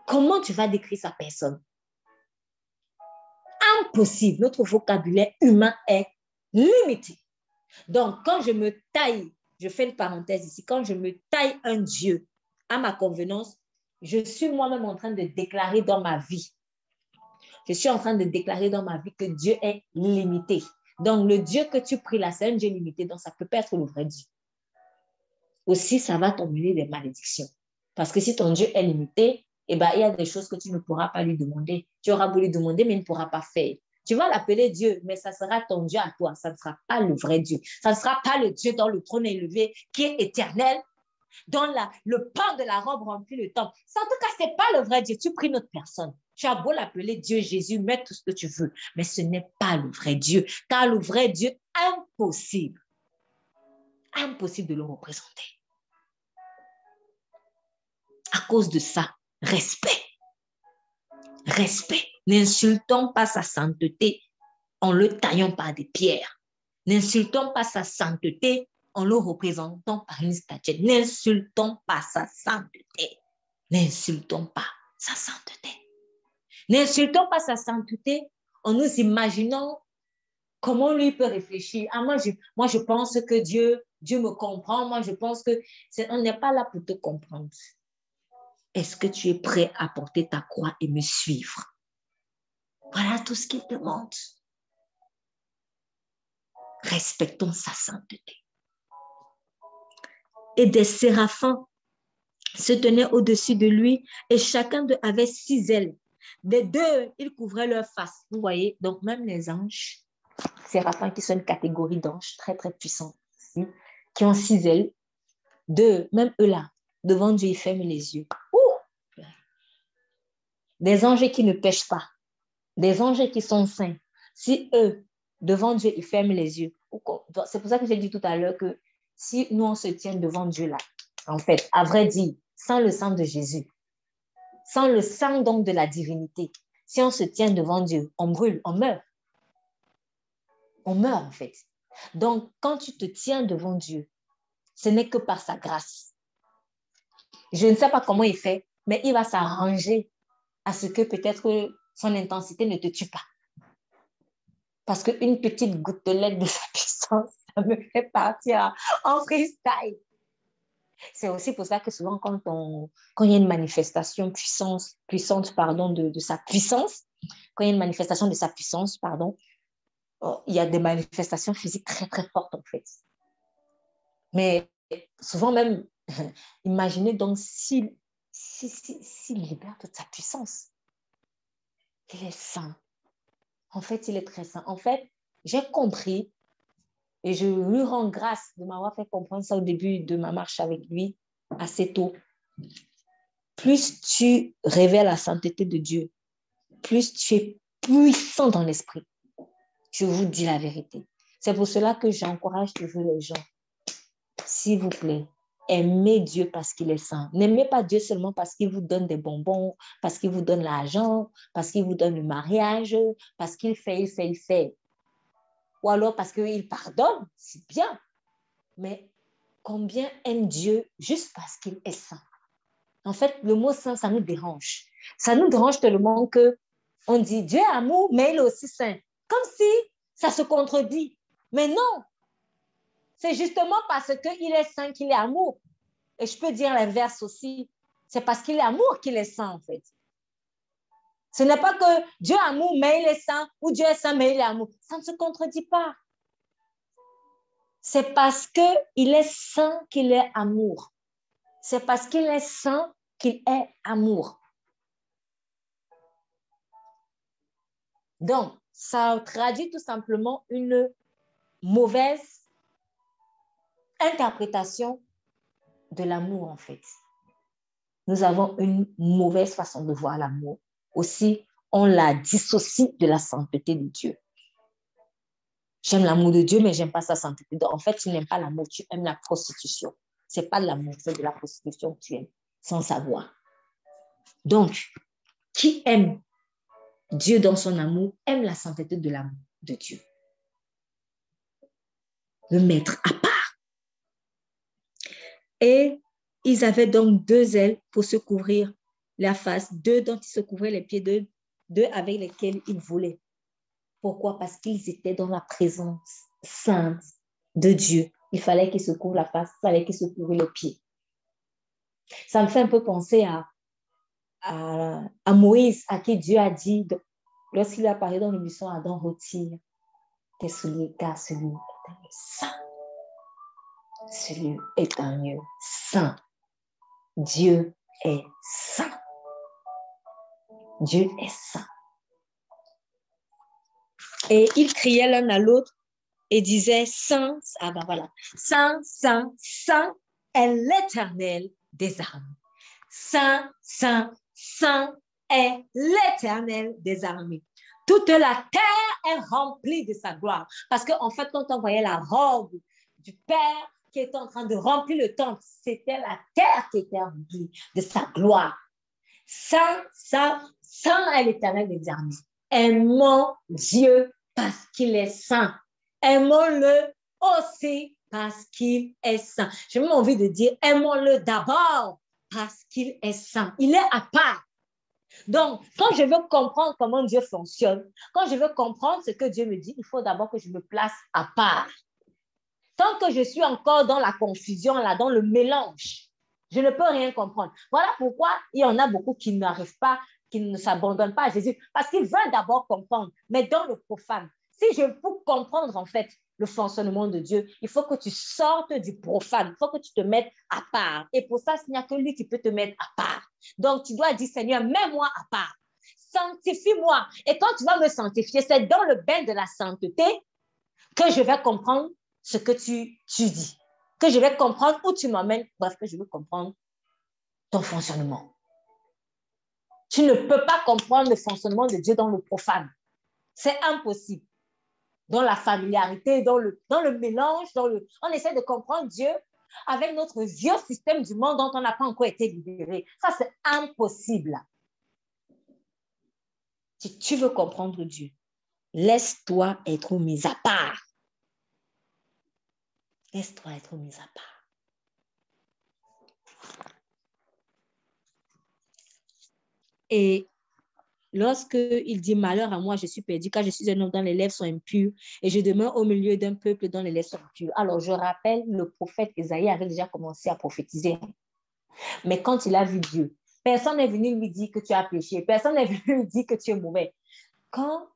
Comment tu vas décrire sa personne? Impossible. Notre vocabulaire humain est limité. Donc, quand je me taille, je fais une parenthèse ici, quand je me taille un Dieu à ma convenance, je suis moi-même en train de déclarer dans ma vie. Je suis en train de déclarer dans ma vie que Dieu est limité. Donc, le Dieu que tu pries là, c'est un Dieu limité, donc ça ne peut pas être le vrai Dieu. Aussi, ça va t'emmener des malédictions. Parce que si ton Dieu est limité, eh ben, il y a des choses que tu ne pourras pas lui demander. Tu auras beau lui demander, mais il ne pourra pas faire. Tu vas l'appeler Dieu, mais ça sera ton Dieu à toi. Ça ne sera pas le vrai Dieu. Ça ne sera pas le Dieu dans le trône élevé qui est éternel, dont le pan de la robe remplit le temple. Ça, en tout cas, ce n'est pas le vrai Dieu. Tu pries notre personne. Tu as beau l'appeler Dieu, Jésus, mets tout ce que tu veux, mais ce n'est pas le vrai Dieu. Car le vrai Dieu, impossible de le représenter. À cause de ça, respect. N'insultons pas sa sainteté en le taillant par des pierres. N'insultons pas sa sainteté en le représentant par une statuette. N'insultons pas sa sainteté. N'insultons pas sa sainteté. N'insultons pas sa sainteté en nous imaginant comment lui peut réfléchir. Ah, moi, je pense que Dieu me comprend. Moi, je pense que on n'est pas là pour te comprendre. Est-ce que tu es prêt à porter ta croix et me suivre? Voilà tout ce qu'il demande. Respectons sa sainteté. Et des séraphins se tenaient au-dessus de lui et chacun d'eux avait 6 ailes. Des 2, ils couvraient leur face. Vous voyez, donc même les anges, séraphins qui sont une catégorie d'anges très, très puissants, qui ont 6 ailes, 2, même eux là, devant Dieu, ils ferment les yeux. des anges qui ne pêchent pas, des anges qui sont saints, si eux, devant Dieu, ils ferment les yeux, c'est pour ça que j'ai dit tout à l'heure que si nous, on se tient devant Dieu là, en fait, à vrai dire, sans le sang de Jésus, sans le sang donc de la divinité, si on se tient devant Dieu, on brûle, on meurt. On meurt en fait. Donc, quand tu te tiens devant Dieu, ce n'est que par sa grâce. Je ne sais pas comment il fait, mais il va s'arranger à ce que peut-être son intensité ne te tue pas. Parce qu'une petite gouttelette de sa puissance, ça me fait partir en freestyle. C'est aussi pour ça que souvent, quand il y a une manifestation puissante de sa puissance, quand il y a une manifestation de sa puissance, il y a des manifestations physiques très, très fortes, en fait. Mais souvent même, imaginez donc s'il libère toute sa puissance. Il est saint. En fait, il est très saint. En fait, j'ai compris et je lui rends grâce de m'avoir fait comprendre ça au début de ma marche avec lui, assez tôt. Plus tu révèles la sainteté de Dieu, plus tu es puissant dans l'esprit. Je vous dis la vérité. C'est pour cela que j'encourage toujours les gens. S'il vous plaît, aimez Dieu parce qu'il est saint. N'aimez pas Dieu seulement parce qu'il vous donne des bonbons, parce qu'il vous donne l'argent, parce qu'il vous donne le mariage, parce qu'il fait. Ou alors parce qu'il pardonne, c'est bien. Mais combien aime Dieu juste parce qu'il est saint? En fait, le mot saint, ça nous dérange. Ça nous dérange tellement qu'on dit Dieu est amour, mais il est aussi saint. Comme si ça se contredit. Mais non, c'est justement parce qu'il est saint qu'il est amour. Et je peux dire l'inverse aussi. C'est parce qu'il est amour qu'il est saint, en fait. Ce n'est pas que Dieu est amour, mais il est saint, ou Dieu est saint, mais il est amour. Ça ne se contredit pas. C'est parce qu'il est saint qu'il est amour. C'est parce qu'il est saint qu'il est amour. Donc, ça traduit tout simplement une mauvaise interprétation de l'amour, en fait. Nous avons une mauvaise façon de voir l'amour. Aussi, on la dissocie de la sainteté de Dieu. J'aime l'amour de Dieu, mais je n'aime pas sa sainteté. Donc, en fait, tu n'aimes pas l'amour, tu aimes la prostitution. Ce n'est pas de l'amour, c'est de la prostitution que tu aimes, sans savoir. Donc, qui aime Dieu dans son amour, aime la sainteté de l'amour de Dieu. Le mettre à part. Et ils avaient donc 2 ailes pour se couvrir la face, 2 dont ils se couvraient les pieds, 2 avec lesquels ils volaient. Pourquoi? Parce qu'ils étaient dans la présence sainte de Dieu. Il fallait qu'ils se couvrent la face, il fallait qu'ils se couvrent les pieds. Ça me fait un peu penser à Moïse, à qui Dieu a dit, lorsqu'il a parlé dans le buisson, Adam, retire tes souliers, car celui est un lieu saint. Celui est un lieu saint. Dieu est saint. Dieu est saint. Et ils criaient l'un à l'autre et disaient, Saint, Saint, Saint, Saint est l'Éternel des armées. Saint, Saint, Saint est l'Éternel des armées. Toute la terre est remplie de sa gloire. Parce qu'en fait, quand on voyait la robe du Père qui était en train de remplir le temple, c'était la terre qui était remplie de sa gloire. Saint, Saint, Saint est l'Éternel des armées. Aimons Dieu parce qu'il est saint. Aimons-le aussi parce qu'il est saint. J'ai même envie de dire, aimons-le d'abord parce qu'il est saint. Il est à part. Donc, quand je veux comprendre comment Dieu fonctionne, quand je veux comprendre ce que Dieu me dit, il faut d'abord que je me place à part. Tant que je suis encore dans la confusion, là, dans le mélange, je ne peux rien comprendre. Voilà pourquoi il y en a beaucoup qui n'arrivent pas, qui ne s'abandonnent pas à Jésus, parce qu'ils veulent d'abord comprendre, mais dans le profane. Si je veux comprendre, en fait, le fonctionnement de Dieu, il faut que tu sortes du profane, il faut que tu te mettes à part. Et pour ça, il n'y a que lui qui peut te mettre à part. Donc, tu dois dire, Seigneur, mets-moi à part. Sanctifie-moi. Et quand tu vas me sanctifier, c'est dans le bain de la sainteté que je vais comprendre ce que tu dis, que je vais comprendre où tu m'emmènes, bref, que je veux comprendre ton fonctionnement. Tu ne peux pas comprendre le fonctionnement de Dieu dans le profane. C'est impossible. Dans la familiarité, dans le mélange, on essaie de comprendre Dieu avec notre vieux système du monde dont on n'a pas encore été libéré. Ça, c'est impossible. Si tu veux comprendre Dieu, laisse-toi être mis à part. Laisse-toi être mis à part. Et lorsqu'il dit « Malheur à moi, je suis perdu, car je suis un homme dont les lèvres sont impures, et je demeure au milieu d'un peuple dont les lèvres sont impures. » Alors, je rappelle, le prophète Ésaïe avait déjà commencé à prophétiser. Mais quand il a vu Dieu, personne n'est venu lui dire que tu as péché. Personne n'est venu lui dire que tu es mauvais. Quand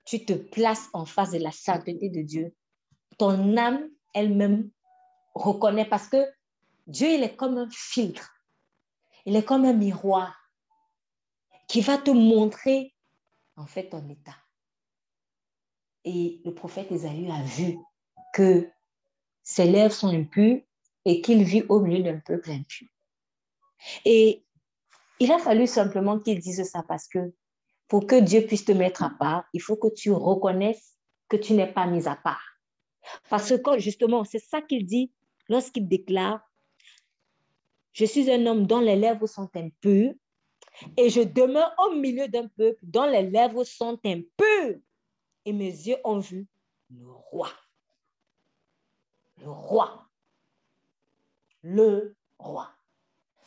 tu te places en face de la sainteté de Dieu, ton âme elle-même reconnaît, parce que Dieu, il est comme un filtre. Il est comme un miroir qui va te montrer en fait ton état. Et le prophète Ésaïe a vu que ses lèvres sont impures et qu'il vit au milieu d'un peuple impur. Et il a fallu simplement qu'il dise ça, parce que pour que Dieu puisse te mettre à part, il faut que tu reconnaisses que tu n'es pas mis à part. Parce que justement, c'est ça qu'il dit lorsqu'il déclare « Je suis un homme dont les lèvres sont impures et je demeure au milieu d'un peuple dont les lèvres sont impures. Et mes yeux ont vu le roi. » Le roi. Le roi.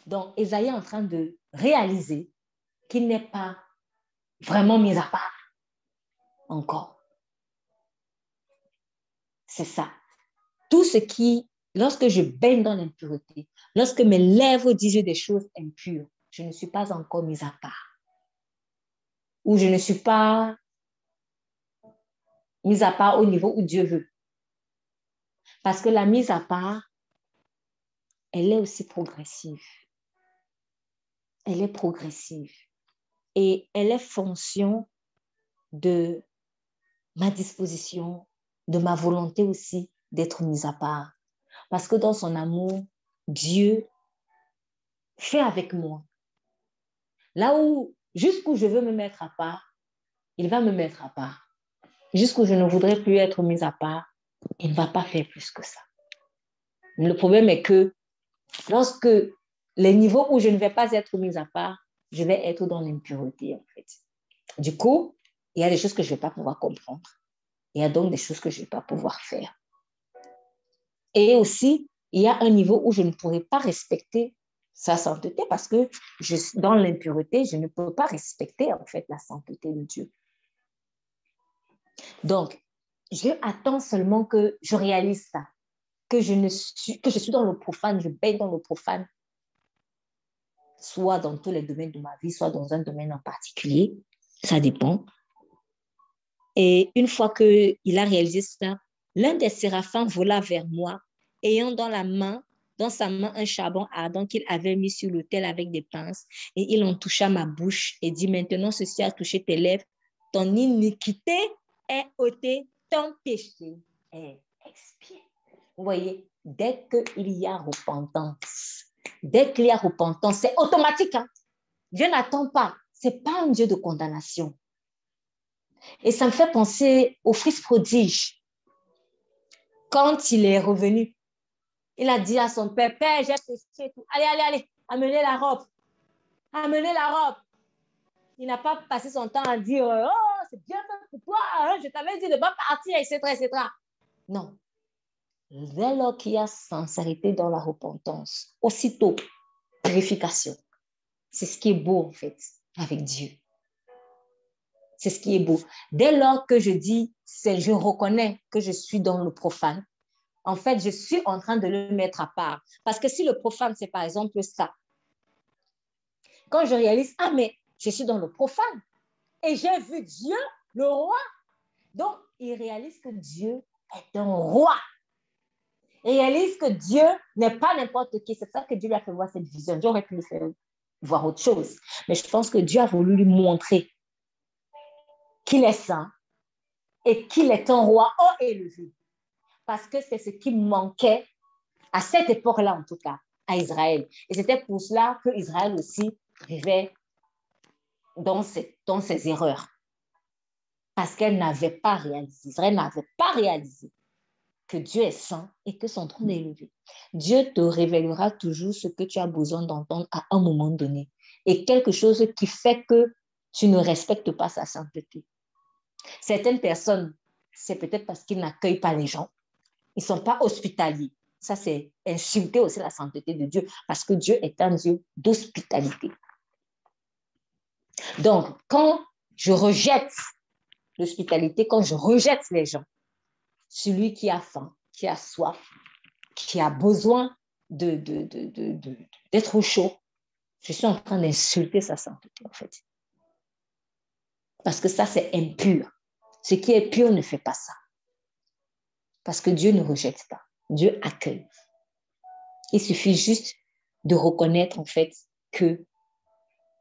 Donc, Ésaïe est en train de réaliser qu'il n'est pas vraiment mis à part encore. C'est ça. Tout ce qui, lorsque je baigne dans l'impureté, lorsque mes lèvres disent des choses impures, je ne suis pas encore mis à part. Ou je ne suis pas mis à part au niveau où Dieu veut. Parce que la mise à part, elle est aussi progressive. Elle est progressive. Et elle est fonction de ma disposition, de ma volonté aussi d'être mise à part. Parce que dans son amour, Dieu fait avec moi. Là où, jusqu'où je veux me mettre à part, il va me mettre à part. Jusqu'où je ne voudrais plus être mise à part, il ne va pas faire plus que ça. Le problème est que lorsque les niveaux où je ne vais pas être mise à part, je vais être dans l'impureté en fait. Du coup, il y a des choses que je ne vais pas pouvoir comprendre. Il y a donc des choses que je ne vais pas pouvoir faire. Et aussi, il y a un niveau où je ne pourrai pas respecter sa sainteté, parce que dans l'impureté, je ne peux pas respecter en fait la sainteté de Dieu. Donc, Dieu attend seulement que je réalise ça, que je suis dans le profane, je baigne dans le profane, soit dans tous les domaines de ma vie, soit dans un domaine en particulier, ça dépend. Et une fois qu'il a réalisé ça, l'un des séraphins vola vers moi, ayant dans sa main un charbon ardent qu'il avait mis sur l'autel avec des pinces, et il en toucha ma bouche et dit « Maintenant, ceci a touché tes lèvres, ton iniquité est ôtée, ton péché est expié. » Vous voyez, dès qu'il y a repentance, c'est automatique. Hein? Dieu n'attend pas. Ce n'est pas un Dieu de condamnation. Et ça me fait penser au fils prodige. Quand il est revenu, il a dit à son père, « Père, j'ai péché. Allez, amenez la robe. Amenez la robe. » Il n'a pas passé son temps à dire, « Oh, c'est bien fait pour toi. Hein? Je t'avais dit de ne pas partir, etc., etc. » Non. Dès lors qu'il y a sincérité dans la repentance, aussitôt, purification. C'est ce qui est beau, en fait, avec Dieu. C'est ce qui est beau. Dès lors que je dis, je reconnais que je suis dans le profane, en fait, je suis en train de le mettre à part. Parce que si le profane, c'est par exemple ça, quand je réalise, ah, mais je suis dans le profane et j'ai vu Dieu, le roi. Donc, il réalise que Dieu est un roi. Il réalise que Dieu n'est pas n'importe qui. C'est ça que Dieu lui a fait voir cette vision. J'aurais pu lui faire voir autre chose. Mais je pense que Dieu a voulu lui montrer qu'il est saint et qu'il est un roi haut élevé. Parce que c'est ce qui manquait à cette époque-là, en tout cas, à Israël. Et c'était pour cela que Israël aussi vivait dans ses erreurs. Parce qu'elle n'avait pas réalisé, Israël n'avait pas réalisé que Dieu est saint et que son trône est élevé. Dieu te révélera toujours ce que tu as besoin d'entendre à un moment donné. Et quelque chose qui fait que tu ne respectes pas sa sainteté. Certaines personnes, c'est peut-être parce qu'ils n'accueillent pas les gens. Ils ne sont pas hospitaliers. Ça, c'est insulter aussi la sainteté de Dieu parce que Dieu est un Dieu d'hospitalité. Donc, quand je rejette l'hospitalité, quand je rejette les gens, celui qui a faim, qui a soif, qui a besoin d'être au chaud, je suis en train d'insulter sa sainteté, en fait. Parce que ça, c'est impur. Ce qui est pur ne fait pas ça. Parce que Dieu ne rejette pas. Dieu accueille. Il suffit juste de reconnaître, en fait, que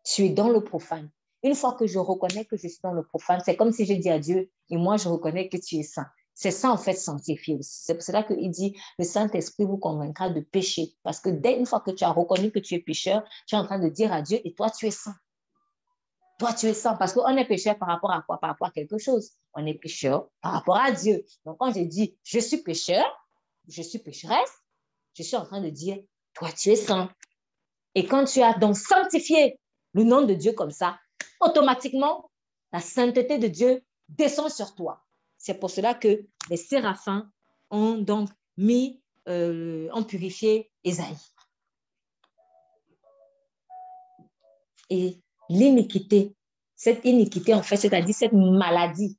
tu es dans le profane. Une fois que je reconnais que je suis dans le profane, c'est comme si je dis à Dieu, et moi, je reconnais que tu es saint. C'est ça, en fait, sanctifier aussi. C'est pour cela qu'il dit, le Saint-Esprit vous convaincra de pécher. Parce que dès une fois que tu as reconnu que tu es pécheur, tu es en train de dire à Dieu, et toi, tu es saint. Toi, tu es saint. Parce qu'on est pécheur par rapport à quoi? Par rapport à quelque chose. On est pécheur par rapport à Dieu. Donc, quand je dis, je suis pécheur, je suis pécheresse, je suis en train de dire, toi, tu es saint. Et quand tu as donc sanctifié le nom de Dieu comme ça, automatiquement, la sainteté de Dieu descend sur toi. C'est pour cela que les séraphins ont donc ont purifié Ésaïe. Et l'iniquité, cette iniquité en fait, c'est-à-dire cette maladie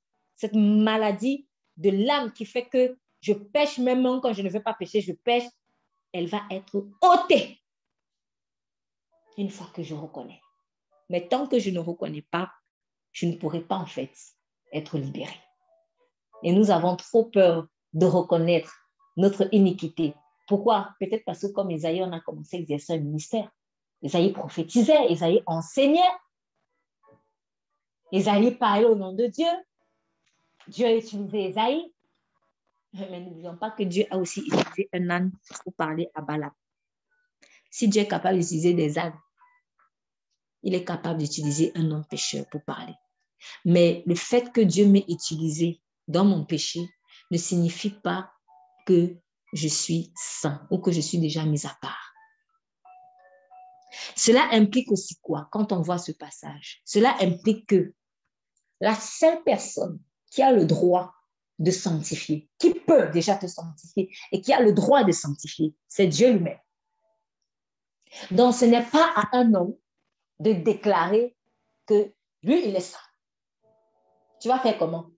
de l'âme qui fait que je pêche même quand je ne veux pas pécher, je pêche, elle va être ôtée une fois que je reconnais. Mais tant que je ne reconnais pas, je ne pourrai pas en fait être libéré. Et nous avons trop peur de reconnaître notre iniquité. Pourquoi? Peut-être parce que comme Ésaïe, on a commencé à exercer un ministère. Ésaïe prophétisait, Ésaïe enseignait. Ésaïe parlait au nom de Dieu. Dieu a utilisé Ésaïe. Mais n'oublions pas que Dieu a aussi utilisé un âne pour parler à Balaam. Si Dieu est capable d'utiliser des ânes, il est capable d'utiliser un homme pécheur pour parler. Mais le fait que Dieu m'ait utilisé dans mon péché ne signifie pas que je suis saint ou que je suis déjà mis à part. Cela implique aussi quoi quand on voit ce passage? Cela implique que la seule personne qui a le droit de sanctifier, qui peut déjà te sanctifier et qui a le droit de sanctifier, c'est Dieu lui-même. Donc, ce n'est pas à un homme de déclarer que lui, il est saint. Tu vas faire comment?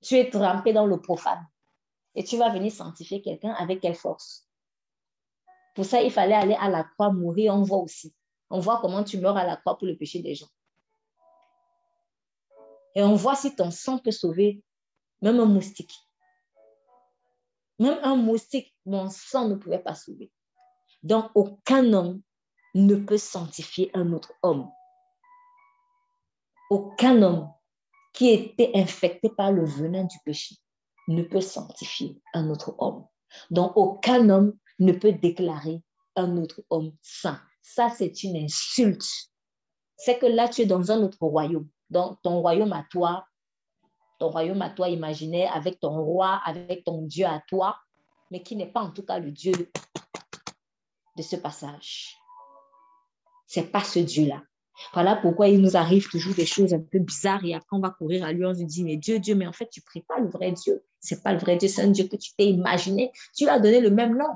Tu es trempé dans le profane et tu vas venir sanctifier quelqu'un avec quelle force? Pour ça, il fallait aller à la croix mourir. On voit aussi. On voit comment tu meurs à la croix pour le péché des gens. Et on voit si ton sang peut sauver même un moustique. Même un moustique, mon sang ne pouvait pas sauver. Donc, aucun homme ne peut sanctifier un autre homme. Aucun homme qui était infecté par le venin du péché ne peut sanctifier un autre homme. Donc, aucun homme ne peut déclarer un autre homme saint. Ça, c'est une insulte. C'est que là, tu es dans un autre royaume. Donc, ton royaume à toi imaginaire, avec ton roi, avec ton Dieu à toi, mais qui n'est pas en tout cas le Dieu de ce passage. Ce n'est pas ce Dieu-là. Voilà pourquoi il nous arrive toujours des choses un peu bizarres et après on va courir à lui, on se dit, mais Dieu, mais en fait, tu ne pries pas le vrai Dieu. Ce n'est pas le vrai Dieu, c'est un Dieu que tu t'es imaginé. Tu lui as donné le même nom,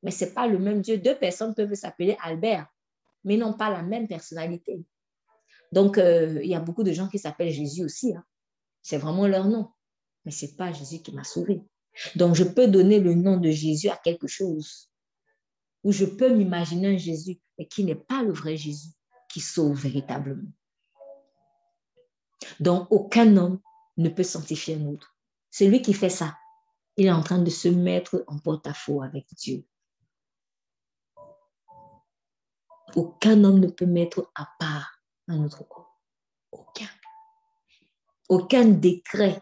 mais ce n'est pas le même Dieu. Deux personnes peuvent s'appeler Albert, mais n'ont pas la même personnalité. Donc, il y a beaucoup de gens qui s'appellent Jésus aussi. Hein. C'est vraiment leur nom, mais ce n'est pas Jésus qui m'a sauvé. Donc, je peux donner le nom de Jésus à quelque chose, ou je peux m'imaginer un Jésus, mais qui n'est pas le vrai Jésus qui sauve véritablement. Donc, aucun homme ne peut sanctifier un autre. Celui qui fait ça, il est en train de se mettre en porte-à-faux avec Dieu. Aucun homme ne peut mettre à part un autre corps. Aucun. Aucun décret,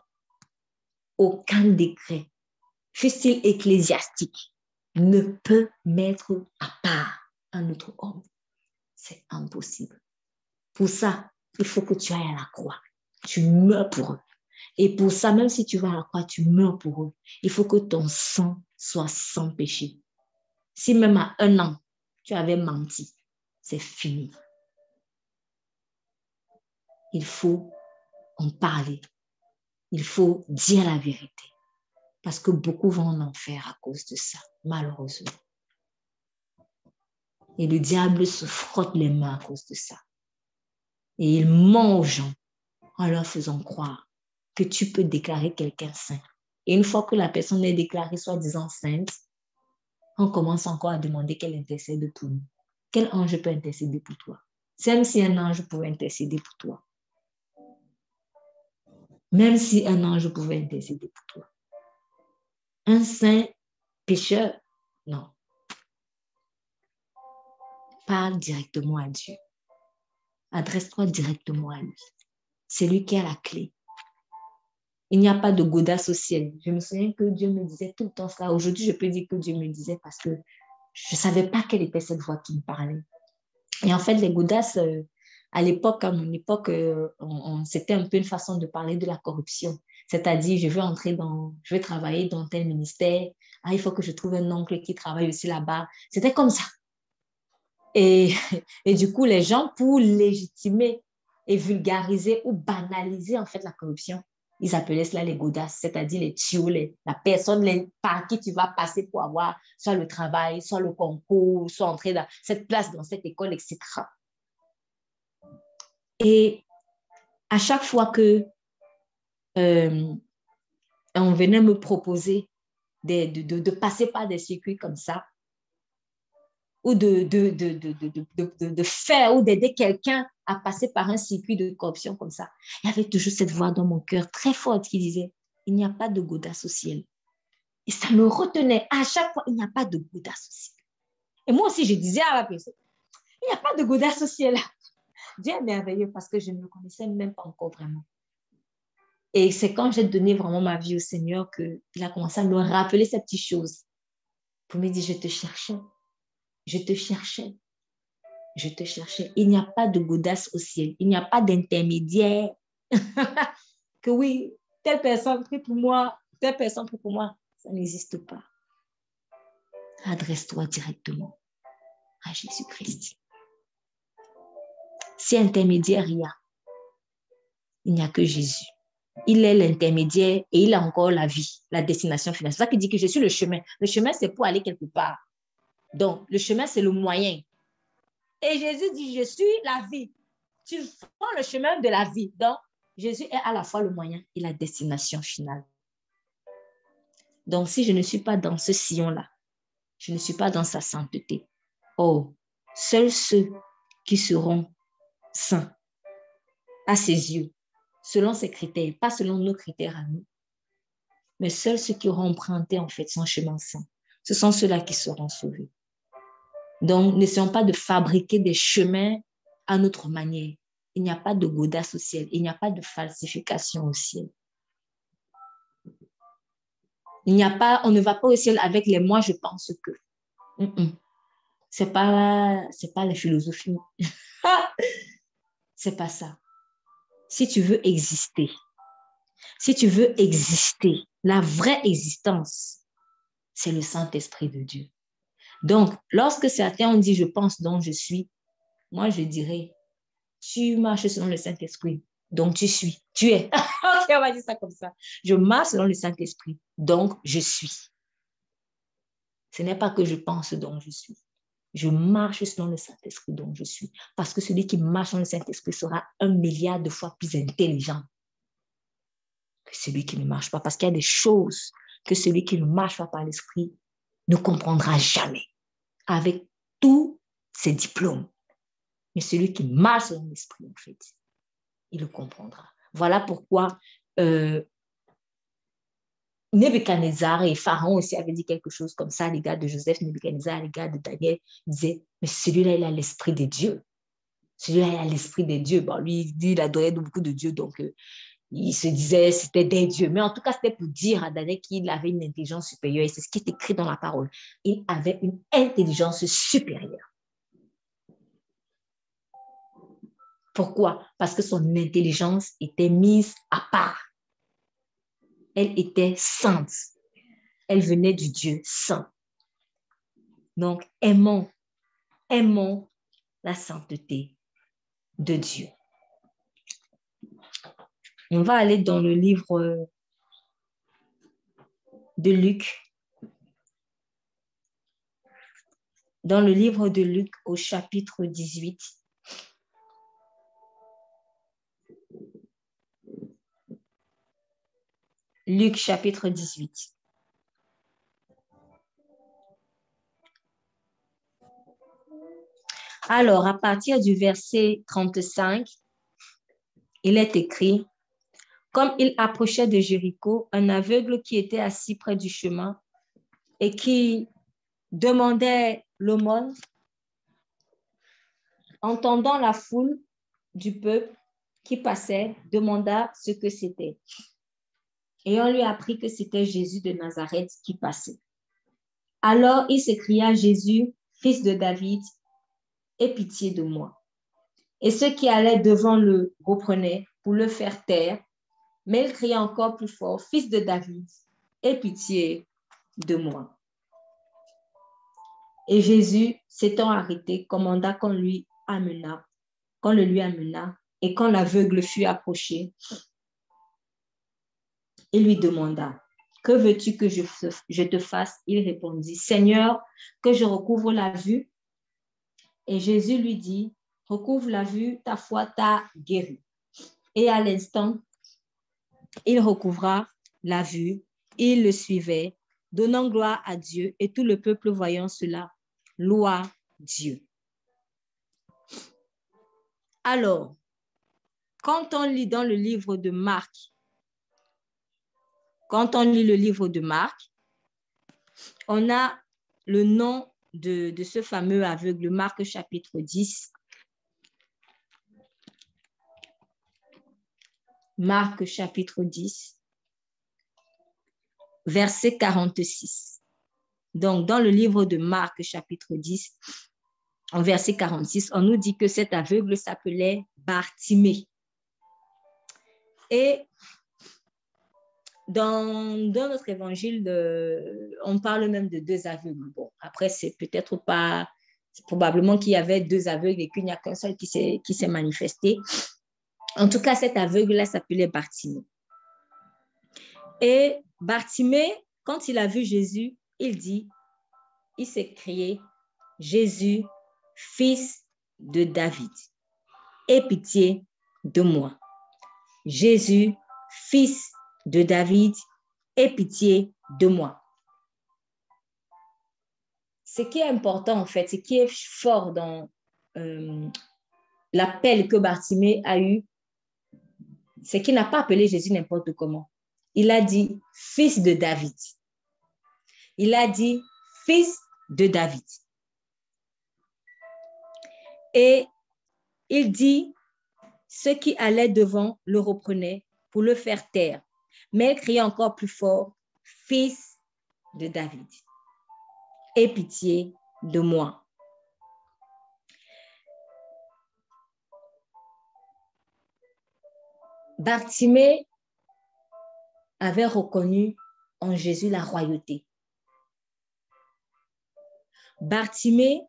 fût-il ecclésiastique, ne peut mettre à part un autre homme. C'est impossible. Pour ça, il faut que tu ailles à la croix. Tu meurs pour eux. Et pour ça, même si tu vas à la croix, tu meurs pour eux. Il faut que ton sang soit sans péché. Si même à 1 an, tu avais menti, c'est fini. Il faut en parler. Il faut dire la vérité. Parce que beaucoup vont en enfer à cause de ça, malheureusement. Et le diable se frotte les mains à cause de ça. Et il ment aux gens en leur faisant croire que tu peux déclarer quelqu'un saint. Et une fois que la personne est déclarée soi-disant sainte, on commence encore à demander qu'elle intercède pour nous. Quel ange peut intercéder pour toi? Même si un ange pouvait intercéder pour toi. Même si un ange pouvait intercéder pour toi. Un saint pécheur, non. Parle directement à Dieu. Adresse-toi directement à lui. C'est lui qui a la clé. Il n'y a pas de godasse au ciel. Je me souviens que Dieu me disait tout le temps ça. Aujourd'hui, je peux dire que Dieu me disait parce que je ne savais pas quelle était cette voix qui me parlait. Et en fait, les godasses, à l'époque, à mon époque, c'était un peu une façon de parler de la corruption. C'est-à-dire, je vais travailler dans tel ministère. Ah, il faut que je trouve un oncle qui travaille aussi là-bas. C'était comme ça. Et du coup, les gens, pour légitimer et vulgariser ou banaliser en fait la corruption, ils appelaient cela les godasses, c'est-à-dire les tuyaux, la personne par qui tu vas passer pour avoir soit le travail, soit le concours, soit entrer dans cette place, dans cette école, etc. Et à chaque fois que on venait me proposer de passer par des circuits comme ça, ou de faire ou d'aider quelqu'un à passer par un circuit de corruption comme ça, il y avait toujours cette voix dans mon cœur très forte qui disait, il n'y a pas de godasse au ciel. Et ça me retenait à chaque fois, il n'y a pas de godasse au ciel. Et moi aussi, je disais à la personne, il n'y a pas de godasse au ciel. Dieu est merveilleux parce que je ne me connaissais même pas encore vraiment. Et c'est quand j'ai donné vraiment ma vie au Seigneur qu'il a commencé à me rappeler ces petites choses. Pour me dire, je te cherchais. Je te cherchais. Je te cherchais. Il n'y a pas de godasse au ciel. Il n'y a pas d'intermédiaire. Que oui, telle personne prie pour moi, telle personne prie pour moi. Ça n'existe pas. Adresse-toi directement à Jésus-Christ. Si intermédiaire il n'y a que Jésus. Il est l'intermédiaire et il a encore la vie, la destination finale. C'est ça qu'il dit que je suis le chemin. Le chemin, c'est pour aller quelque part. Donc, le chemin, c'est le moyen. Et Jésus dit, je suis la vie. Tu prends le chemin de la vie. Donc, Jésus est à la fois le moyen et la destination finale. Donc, si je ne suis pas dans ce sillon-là, je ne suis pas dans sa sainteté. Oh, seuls ceux qui seront saints à ses yeux, selon ses critères, pas selon nos critères à nous, mais seuls ceux qui auront emprunté en fait son chemin saint, ce sont ceux-là qui seront sauvés. Donc, n'essayons pas de fabriquer des chemins à notre manière. Il n'y a pas de godasse au ciel, il n'y a pas de falsification au ciel. On ne va pas au ciel avec les moi je pense que. C'est pas la philosophie. C'est pas ça. Si tu veux exister, la vraie existence, c'est le Saint-Esprit de Dieu. Donc, lorsque certains ont dit je pense donc je suis, moi je dirais tu marches selon le Saint-Esprit, donc tu suis, tu es. Ok, on va dire ça comme ça. Je marche selon le Saint-Esprit, donc je suis. Ce n'est pas que je pense donc je suis. Je marche selon le Saint-Esprit dont je suis. Parce que celui qui marche selon le Saint-Esprit sera 1 milliard de fois plus intelligent que celui qui ne marche pas. Parce qu'il y a des choses que celui qui ne marche pas par l'Esprit ne comprendra jamais. Avec tous ses diplômes. Mais celui qui marche selon l'Esprit, en fait, il le comprendra. Voilà pourquoi Nebuchadnezzar et Pharaon aussi avaient dit quelque chose comme ça à l'égard de Joseph, Nebuchadnezzar à l'égard de Daniel. Ils disaient, mais celui-là, il a l'esprit des dieux. Celui-là, il a l'esprit des dieux. Bon, lui, il dit, il adorait beaucoup de dieux, donc il se disait, c'était des dieux. Mais en tout cas, c'était pour dire à Daniel qu'il avait une intelligence supérieure. Et c'est ce qui est écrit dans la parole. Il avait une intelligence supérieure. Pourquoi? Parce que son intelligence était mise à part. Elle était sainte. Elle venait du Dieu saint. Donc, aimons la sainteté de Dieu. On va aller dans le livre de Luc. Dans le livre de Luc au chapitre 18. Luc chapitre 18. Alors, à partir du verset 35, il est écrit, « Comme il approchait de Jéricho, un aveugle qui était assis près du chemin et qui demandait l'aumône, entendant la foule du peuple qui passait, demanda ce que c'était. Et on lui apprit que c'était Jésus de Nazareth qui passait. Alors il s'écria, Jésus, fils de David, aie pitié de moi. Et ceux qui allaient devant le reprenaient pour le faire taire, mais il cria encore plus fort, fils de David, aie pitié de moi. Et Jésus, s'étant arrêté, commanda qu'on le lui amena, et quand l'aveugle fut approché, il lui demanda, que veux-tu que je te fasse? Il répondit, Seigneur, que je recouvre la vue. Et Jésus lui dit, recouvre la vue, ta foi t'a guéri. Et à l'instant, il recouvra la vue, il le suivait, donnant gloire à Dieu, et tout le peuple voyant cela, loua Dieu. Alors, quand on lit dans le livre de Marc, on a le nom de ce fameux aveugle, Marc chapitre 10. Marc chapitre 10, verset 46. Donc, dans le livre de Marc chapitre 10, en verset 46, on nous dit que cet aveugle s'appelait Bartimée. Et dans notre évangile, on parle même de deux aveugles. Bon, après, c'est peut-être pas, c'est probablement qu'il y avait deux aveugles et qu'il n'y a qu'un seul qui s'est manifesté. En tout cas, cet aveugle-là s'appelait Bartimée. Et Bartimée, quand il a vu Jésus, il s'est crié, Jésus, fils de David, aie pitié de moi. Jésus, fils de David, aie pitié de moi. Ce qui est important, en fait, ce qui est fort dans l'appel que Bartimée a eu, c'est qu'il n'a pas appelé Jésus n'importe comment. Il a dit « fils de David ». Il a dit « fils de David ». Et il dit « ceux qui allaient devant le reprenaient pour le faire taire ». Mais il criait encore plus fort « fils de David, aie pitié de moi ». Bartimée avait reconnu en Jésus la royauté. Bartimée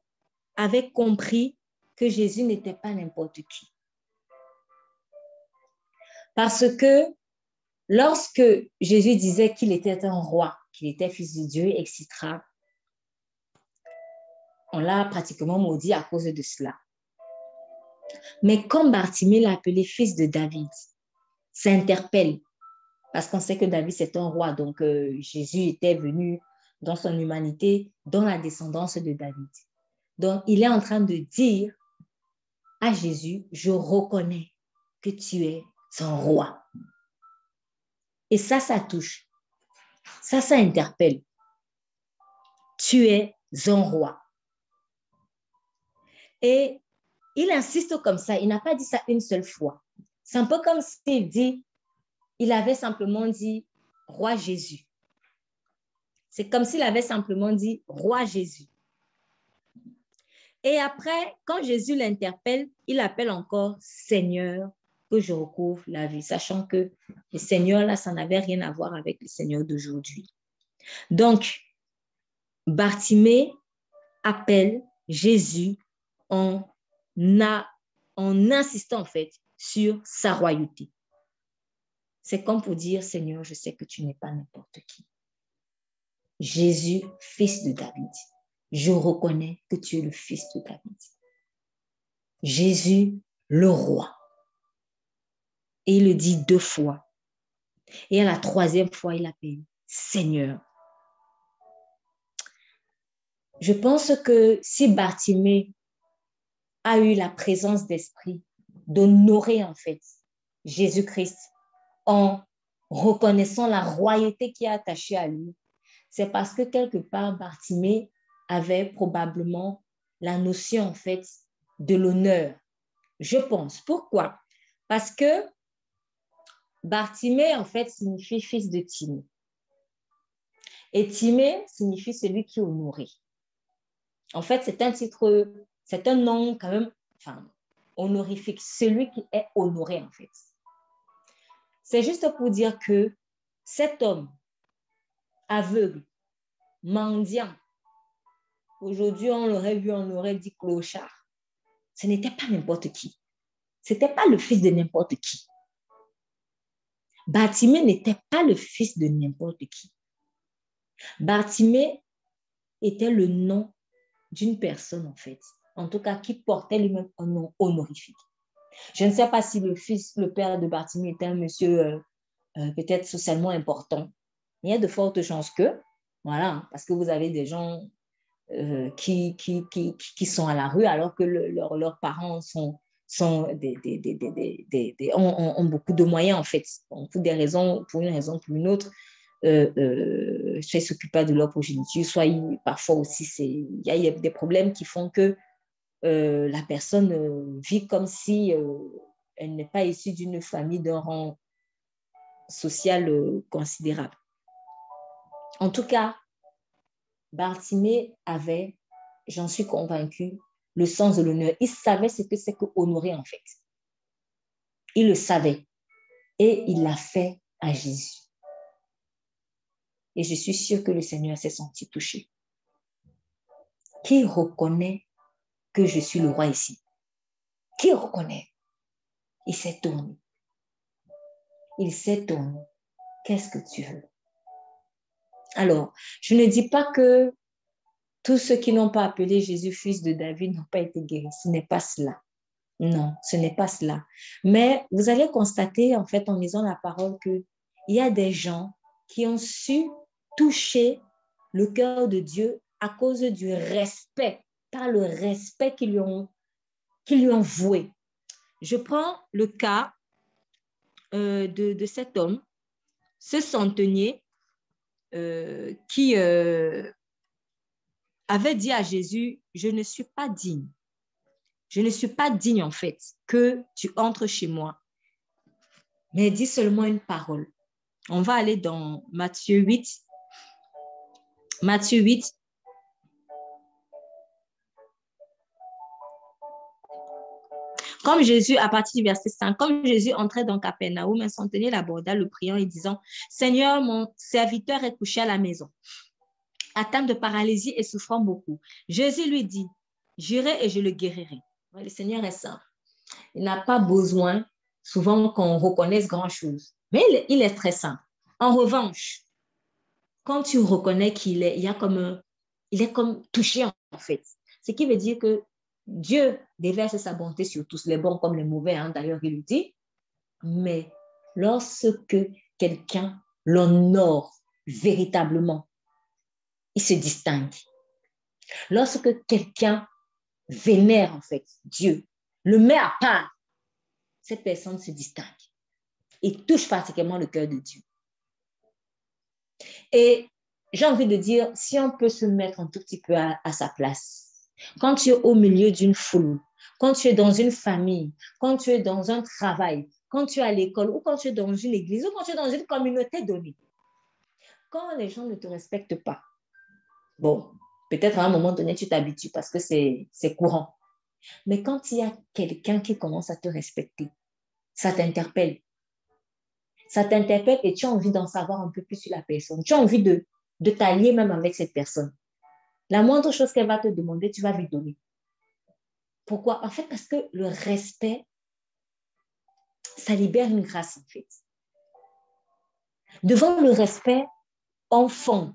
avait compris que Jésus n'était pas n'importe qui. Parce que lorsque Jésus disait qu'il était un roi, qu'il était fils de Dieu, etc., on l'a pratiquement maudit à cause de cela. Mais comme Bartimée l'a appelé fils de David, ça interpelle. Parce qu'on sait que David, c'est un roi. Donc, Jésus était venu dans son humanité, dans la descendance de David. Donc, il est en train de dire à Jésus, je reconnais que tu es un roi. Et ça touche. Ça interpelle. Tu es un roi. Et il insiste comme ça. Il n'a pas dit ça une seule fois. C'est un peu comme s'il dit, il avait simplement dit roi Jésus. C'est comme s'il avait simplement dit roi Jésus. Et après, quand Jésus l'interpelle, il appelle encore Seigneur, que je recouvre la vie, sachant que le Seigneur, là, ça n'avait rien à voir avec le Seigneur d'aujourd'hui. Donc, Bartimée appelle Jésus en insistant en fait sur sa royauté. C'est comme pour dire, Seigneur, je sais que tu n'es pas n'importe qui. Jésus, fils de David, je reconnais que tu es le fils de David. Jésus, le roi. Et il le dit 2 fois. Et à la 3e fois, il appelle Seigneur. Je pense que si Bartimée a eu la présence d'esprit d'honorer en fait Jésus-Christ en reconnaissant la royauté qui est attachée à lui, c'est parce que quelque part, Bartimée avait probablement la notion en fait de l'honneur. Je pense. Pourquoi? Parce que Bartimée en fait signifie fils de Timée. Et Timée signifie celui qui est honoré. En fait, c'est un titre, c'est un nom quand même, enfin, honorifique, celui qui est honoré en fait. C'est juste pour dire que cet homme aveugle, mendiant, aujourd'hui on l'aurait vu, on aurait dit clochard. Ce n'était pas n'importe qui. Ce n'était pas le fils de n'importe qui. Bartimée n'était pas le fils de n'importe qui. Bartimée était le nom d'une personne en fait, en tout cas qui portait lui-même un nom honorifique. Je ne sais pas si le père de Bartimée était un monsieur peut-être socialement important. Il y a de fortes chances que, voilà, parce que vous avez des gens qui sont à la rue alors que leurs parents ont beaucoup de moyens en fait, pour une raison ou pour une autre. Soit ils s'occupent pas de leur progéniture, soit parfois aussi il y a des problèmes qui font que la personne vit comme si elle n'est pas issue d'une famille d'un rang social considérable. En tout cas, Bartimée avait, j'en suis convaincue, le sens de l'honneur. Il savait ce que c'est que honorer en fait. Il le savait et il l'a fait à Jésus. Et je suis sûre que le Seigneur s'est senti touché. Qui reconnaît que je suis le roi ici? Qui reconnaît? Il s'est tourné. Il s'est tourné. Qu'est-ce que tu veux? Alors, je ne dis pas que tous ceux qui n'ont pas appelé Jésus fils de David n'ont pas été guéris. Ce n'est pas cela. Non, ce n'est pas cela. Mais vous allez constater, en fait, en lisant la parole, qu'il y a des gens qui ont su toucher le cœur de Dieu à cause du respect, par le respect qu'ils lui ont voué. Je prends le cas de cet homme, ce centenier qui avait dit à Jésus, je ne suis pas digne. Je ne suis pas digne en fait que tu entres chez moi. Mais dis seulement une parole. On va aller dans Matthieu 8. Matthieu 8. Comme Jésus, à partir du verset 5, comme Jésus entrait dans Capernaum, un centenier l'aborda, le priant et disant, Seigneur, mon serviteur est couché à la maison, atteint de paralysie et souffrant beaucoup. Jésus lui dit, j'irai et je le guérirai. Le Seigneur est simple. Il n'a pas besoin souvent qu'on reconnaisse grand-chose. Mais il est très simple. En revanche, quand tu reconnais qu'il est, il est comme touché en fait. Ce qui veut dire que Dieu déverse sa bonté sur tous, les bons comme les mauvais, hein, d'ailleurs il le dit. Mais lorsque quelqu'un l'honore véritablement, il se distingue. Lorsque quelqu'un vénère en fait Dieu, le met à part, cette personne se distingue et touche particulièrement le cœur de Dieu. Et j'ai envie de dire, si on peut se mettre un tout petit peu à sa place, quand tu es au milieu d'une foule, quand tu es dans une famille, quand tu es dans un travail, quand tu es à l'école ou quand tu es dans une église ou quand tu es dans une communauté donnée, quand les gens ne te respectent pas, bon, Peut-être à un moment donné, tu t'habitues parce que c'est courant. Mais quand il y a quelqu'un qui commence à te respecter, ça t'interpelle. Ça t'interpelle et tu as envie d'en savoir un peu plus sur la personne. Tu as envie de t'allier même avec cette personne. La moindre chose qu'elle va te demander, tu vas lui donner. Pourquoi? En fait, parce que le respect, ça libère une grâce, en fait. Devant le respect, on fond.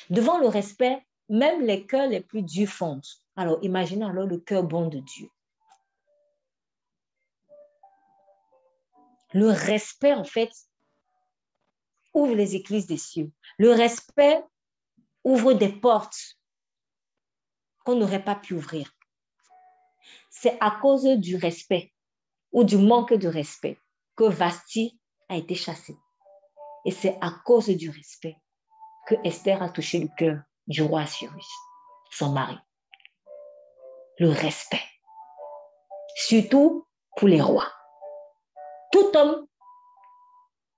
Devant le respect, même les cœurs les plus durs fondent. Alors, imaginez alors le cœur bon de Dieu. Le respect, en fait, ouvre les écluses des cieux. Le respect ouvre des portes qu'on n'aurait pas pu ouvrir. C'est à cause du respect ou du manque de respect que Vasti a été chassée. Et c'est à cause du respect que Esther a touché le cœur du roi Assyrus, son mari. Le respect. Surtout pour les rois. Tout homme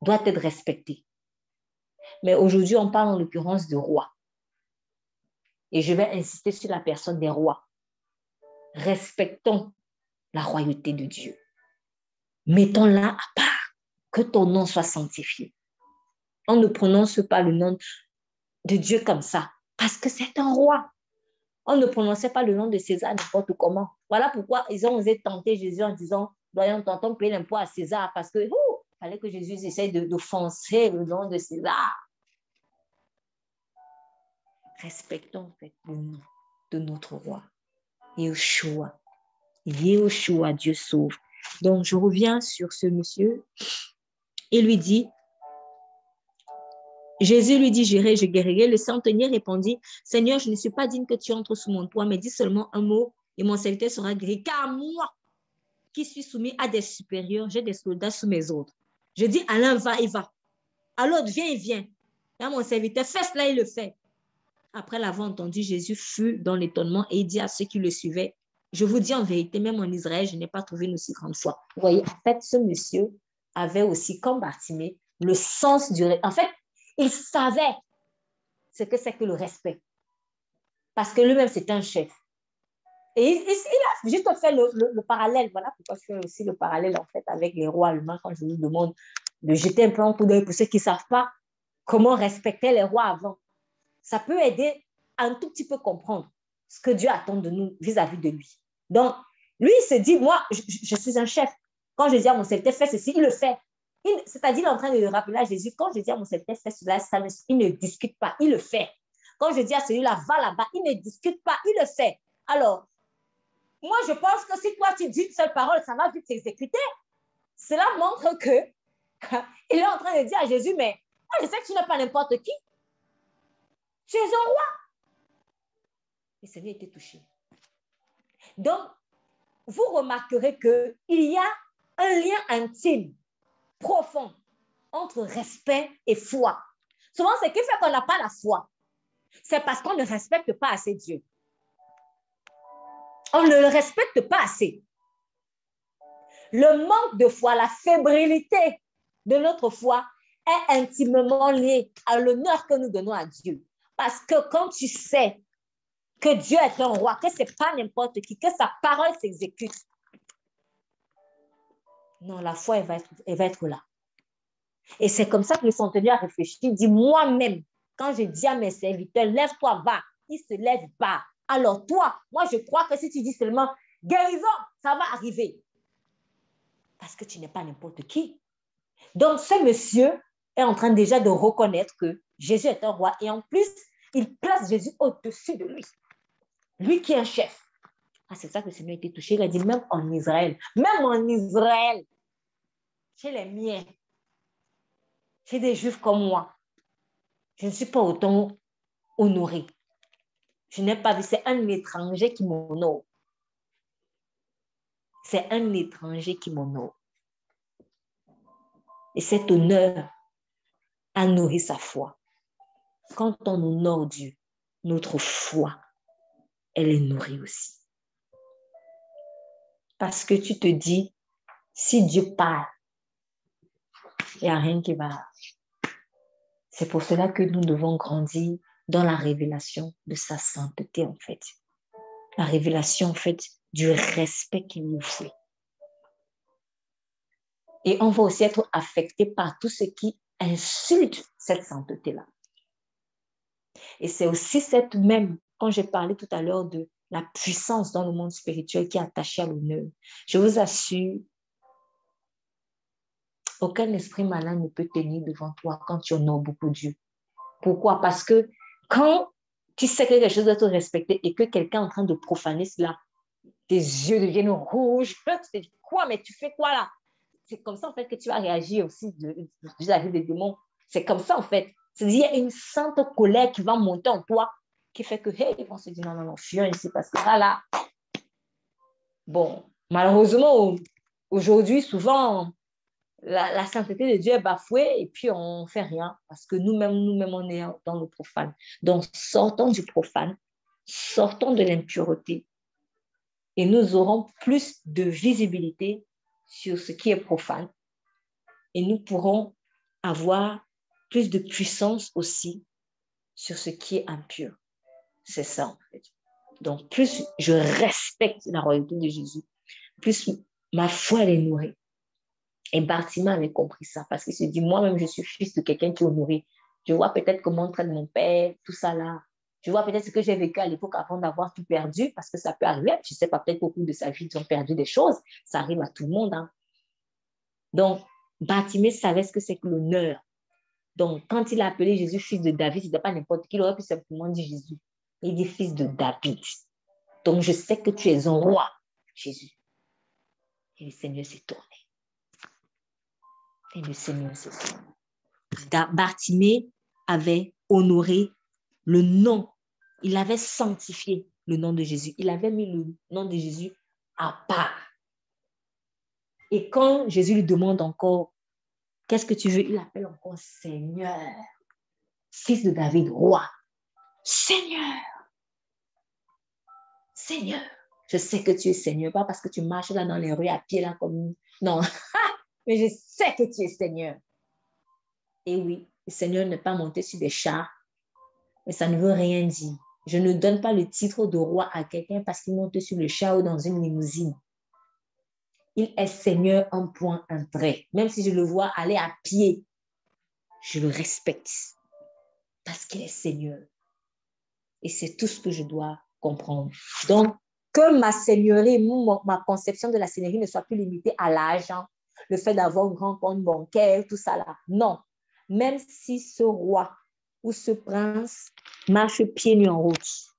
doit être respecté. Mais aujourd'hui, on parle en l'occurrence de rois. Et je vais insister sur la personne des rois. Respectons la royauté de Dieu. Mettons-la à part, que ton nom soit sanctifié. On ne prononce pas le nom de Dieu comme ça, parce que c'est un roi. On ne prononçait pas le nom de César n'importe comment. Voilà pourquoi ils ont osé tenter Jésus en disant, doyons tonton payer l'impôt à César, parce que fallait que Jésus essaye d'offenser le nom de César. Respectons en fait le nom de notre roi. Yeshua. Yeshua, Dieu sauve. Donc, je reviens sur ce monsieur. Il lui dit, Jésus lui dit, j'irai, je guérirai. Le centenier répondit, Seigneur, je ne suis pas digne que tu entres sous mon toit, mais dis seulement un mot et mon serviteur sera guéri. Car moi, qui suis soumis à des supérieurs, j'ai des soldats sous mes ordres. Je dis à l'un, va, il va. À l'autre, viens, il vient. Là, mon serviteur, fais cela, il le fait. Après l'avoir entendu, Jésus fut dans l'étonnement et il dit à ceux qui le suivaient, je vous dis en vérité, même en Israël, je n'ai pas trouvé une aussi grande foi. Vous voyez, en fait, ce monsieur avait aussi, comme Bartimée, le sens du... En fait, il savait ce que c'est que le respect. Parce que lui-même, c'était un chef. Et il a juste fait le parallèle. Voilà pourquoi je fais aussi le parallèle, en fait, avec les rois allemands, quand je vous demande de jeter un peu un coup d'œil pour ceux qui ne savent pas comment respecter les rois avant. Ça peut aider à un tout petit peu comprendre ce que Dieu attend de nous vis-à-vis de lui. Donc, lui, il se dit, moi, je suis un chef. Quand je dis à mon serviteur, fais ceci, il le fait. C'est-à-dire, il est en train de rappeler à Jésus, quand je dis à mon serviteur, fais cela, il ne discute pas, il le fait. Quand je dis à celui-là, va là-bas, il ne discute pas, il le fait. Alors, moi, je pense que si toi, tu dis une seule parole, ça va vite s'exécuter. Cela montre que il est en train de dire à Jésus, mais moi, je sais que tu n'es pas n'importe qui. Tu es un roi. Et Seigneur était touché. Donc, vous remarquerez qu'il y a un lien intime, profond, entre respect et foi. Souvent, ce qui fait qu'on n'a pas la foi, c'est parce qu'on ne respecte pas assez Dieu. On ne le respecte pas assez. Le manque de foi, la fébrilité de notre foi est intimement lié à l'honneur que nous donnons à Dieu. Parce que quand tu sais que Dieu est un roi, que ce n'est pas n'importe qui, que sa parole s'exécute, non, la foi, elle va être là. Et c'est comme ça que le centenier a réfléchi. Il dit, moi-même, quand je dis à mes serviteurs, lève-toi, va, ils ne se lèvent pas. Alors toi, moi, je crois que si tu dis seulement, guérison, ça va arriver. Parce que tu n'es pas n'importe qui. Donc, ce monsieur est en train déjà de reconnaître que Jésus est un roi. Et en plus, il place Jésus au-dessus de lui. Lui qui est un chef. Ah, c'est ça que le Seigneur a été touché. Il a dit, même en Israël, chez les miens, chez des Juifs comme moi, je ne suis pas autant honoré. Je n'ai pas vu, c'est un étranger qui m'honore. C'est un étranger qui m'honore. Et cet honneur a nourri sa foi. Quand on honore Dieu, notre foi, elle est nourrie aussi. Parce que tu te dis, si Dieu parle, il n'y a rien qui va. C'est pour cela que nous devons grandir dans la révélation de sa sainteté, en fait. La révélation, en fait, du respect qu'il nous fait. Et on va aussi être affecté par tout ce qui insulte cette sainteté-là. Et c'est aussi cette même, quand j'ai parlé tout à l'heure de la puissance dans le monde spirituel qui est attachée à l'honneur. Je vous assure, aucun esprit malin ne peut tenir devant toi quand tu honores beaucoup Dieu. Pourquoi? Parce que quand tu sais que quelque chose doit être respecté et que quelqu'un est en train de profaner cela, tes yeux deviennent rouges. Tu te dis quoi, mais tu fais quoi là? C'est comme ça en fait que tu vas réagir aussi vis-à-vis des démons. C'est comme ça en fait. C'est-à-dire, il y a une sainte colère qui va monter en toi qui fait que, hey, ils vont se dire non, non, non, fuis ici parce que là, bon, malheureusement, aujourd'hui, souvent, la sainteté de Dieu est bafouée et puis on ne fait rien parce que nous-mêmes, on est dans le profane. Donc, sortons du profane, sortons de l'impureté et nous aurons plus de visibilité sur ce qui est profane et nous pourrons avoir plus de puissance aussi sur ce qui est impur. C'est ça, en fait. Donc, plus je respecte la royauté de Jésus, plus ma foi, elle est nourrie. Et Bartimée avait compris ça parce qu'il se dit, moi-même, je suis fils de quelqu'un qui est honoré. Je vois peut-être comment on traite mon père, tout ça là. Je vois peut-être ce que j'ai vécu à l'époque avant d'avoir tout perdu parce que ça peut arriver. Je ne sais pas, peut-être qu'au cours de sa vie, ils ont perdu des choses. Ça arrive à tout le monde. Hein. Donc, Bartimée savait ce que c'est que l'honneur. Donc, quand il a appelé Jésus fils de David, ce n'était pas n'importe qui, il aurait pu simplement dire Jésus. Il dit fils de David. Donc, je sais que tu es un roi, Jésus. Et le Seigneur s'est tourné. Et le Seigneur s'est tourné. Bartimée avait honoré le nom. Il avait sanctifié le nom de Jésus. Il avait mis le nom de Jésus à part. Et quand Jésus lui demande encore, qu'est-ce que tu veux? Il appelle encore Seigneur, fils de David, roi. Seigneur, Seigneur. Je sais que tu es Seigneur, pas parce que tu marches là dans les rues à pied là comme... Non, mais je sais que tu es Seigneur. Et oui, le Seigneur n'est pas monté sur des chars, mais ça ne veut rien dire. Je ne donne pas le titre de roi à quelqu'un parce qu'il monte sur le char ou dans une limousine. Il est Seigneur, un point, un trait. Même si je le vois aller à pied, je le respecte parce qu'il est Seigneur. Et c'est tout ce que je dois comprendre. Donc, que ma seigneurie, ma conception de la seigneurie ne soit plus limitée à l'argent, le fait d'avoir un grand compte bancaire, tout ça là. Non. Même si ce roi ou ce prince marche pieds nus en route,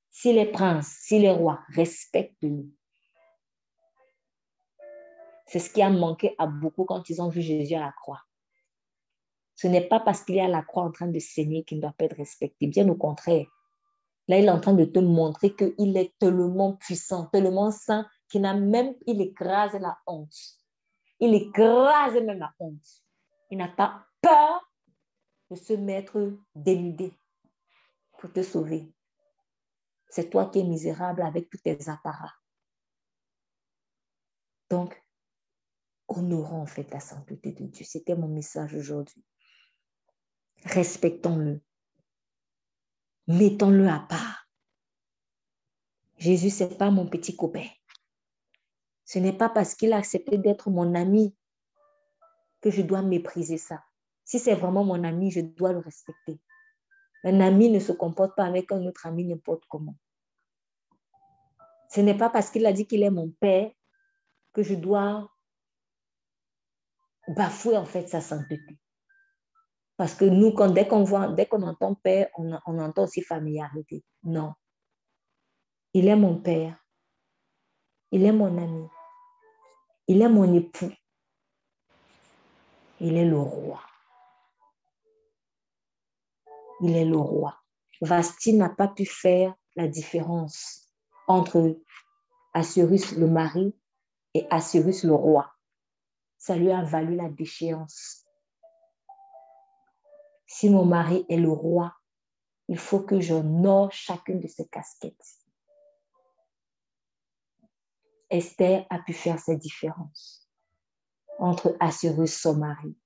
si les princes, si les rois respectent nous, c'est ce qui a manqué à beaucoup quand ils ont vu Jésus à la croix. Ce n'est pas parce qu'il est à la croix en train de saigner qu'il ne doit pas être respecté. Bien au contraire. Là, il est en train de te montrer qu'il est tellement puissant, tellement saint, il écrase la honte. Il écrase même la honte. Il n'a pas peur de se mettre dénudé pour te sauver. C'est toi qui es misérable avec tous tes apparats. Donc, honorons en fait la sainteté de Dieu. C'était mon message aujourd'hui. Respectons-le. Mettons-le à part. Jésus, ce n'est pas mon petit copain. Ce n'est pas parce qu'il a accepté d'être mon ami que je dois mépriser ça. Si c'est vraiment mon ami, je dois le respecter. Un ami ne se comporte pas avec un autre ami n'importe comment. Ce n'est pas parce qu'il a dit qu'il est mon père que je dois bafouer en fait sa sainteté. Parce que nous, dès qu'on entend père, on entend aussi familiarité. Non. Il est mon père. Il est mon ami. Il est mon époux. Il est le roi. Il est le roi. Vasti n'a pas pu faire la différence entre Assuérus le mari et Assuérus le roi. Ça lui a valu la déchéance. Si mon mari est le roi, il faut que j'honore chacune de ses casquettes. Esther a pu faire cette différence entre Assuérus son mari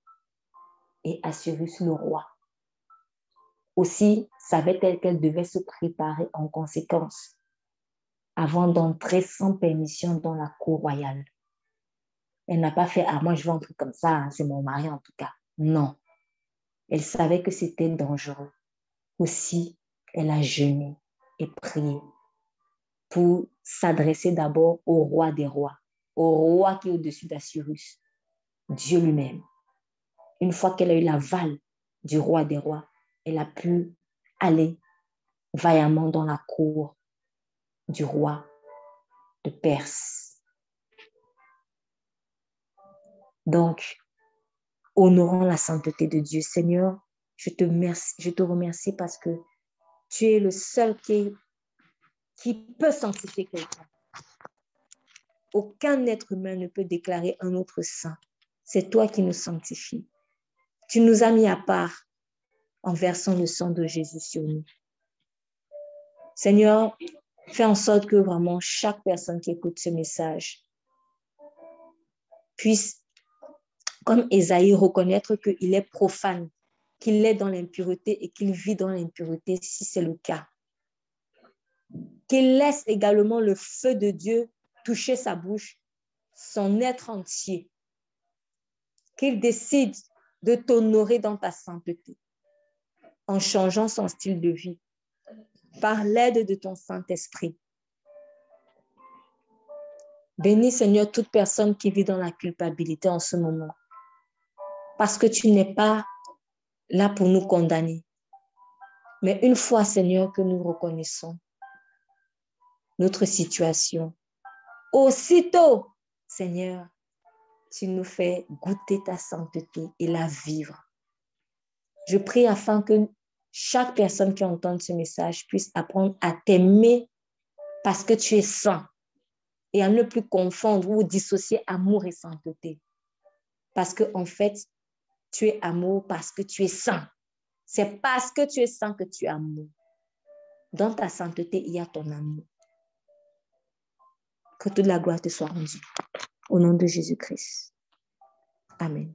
et Assuérus le roi. aussi savait-elle qu'elle devait se préparer en conséquence avant d'entrer sans permission dans la cour royale. Elle n'a pas fait « Ah, moi, je vais entrer comme ça, hein, c'est mon mari en tout cas. » Non. Elle savait que c'était dangereux. Aussi, elle a jeûné et prié pour s'adresser d'abord au roi des rois, au roi qui est au-dessus d'Assyrus, Dieu lui-même. Une fois qu'elle a eu l'aval du roi des rois, elle a pu aller vaillamment dans la cour du roi de Perse. Donc, honorons la sainteté de Dieu. Seigneur, je te remercie parce que tu es le seul qui peut sanctifier quelqu'un. Aucun être humain ne peut déclarer un autre saint. C'est toi qui nous sanctifies. Tu nous as mis à part en versant le sang de Jésus sur nous. Seigneur, fais en sorte que vraiment chaque personne qui écoute ce message puisse, comme Ésaïe, reconnaître qu'il est profane, qu'il est dans l'impureté et qu'il vit dans l'impureté si c'est le cas. Qu'il laisse également le feu de Dieu toucher sa bouche, son être entier. Qu'il décide de t'honorer dans ta sainteté en changeant son style de vie par l'aide de ton Saint-Esprit. Bénis, Seigneur, toute personne qui vit dans la culpabilité en ce moment. Parce que tu n'es pas là pour nous condamner. Mais une fois, Seigneur, que nous reconnaissons notre situation, aussitôt, Seigneur, tu nous fais goûter ta sainteté et la vivre. Je prie afin que chaque personne qui entend ce message puisse apprendre à t'aimer parce que tu es saint et à ne plus confondre ou dissocier amour et sainteté. Parce qu'en fait, tu es amour parce que tu es saint. C'est parce que tu es saint que tu es amour. Dans ta sainteté, il y a ton amour. Que toute la gloire te soit rendue. Au nom de Jésus-Christ. Amen.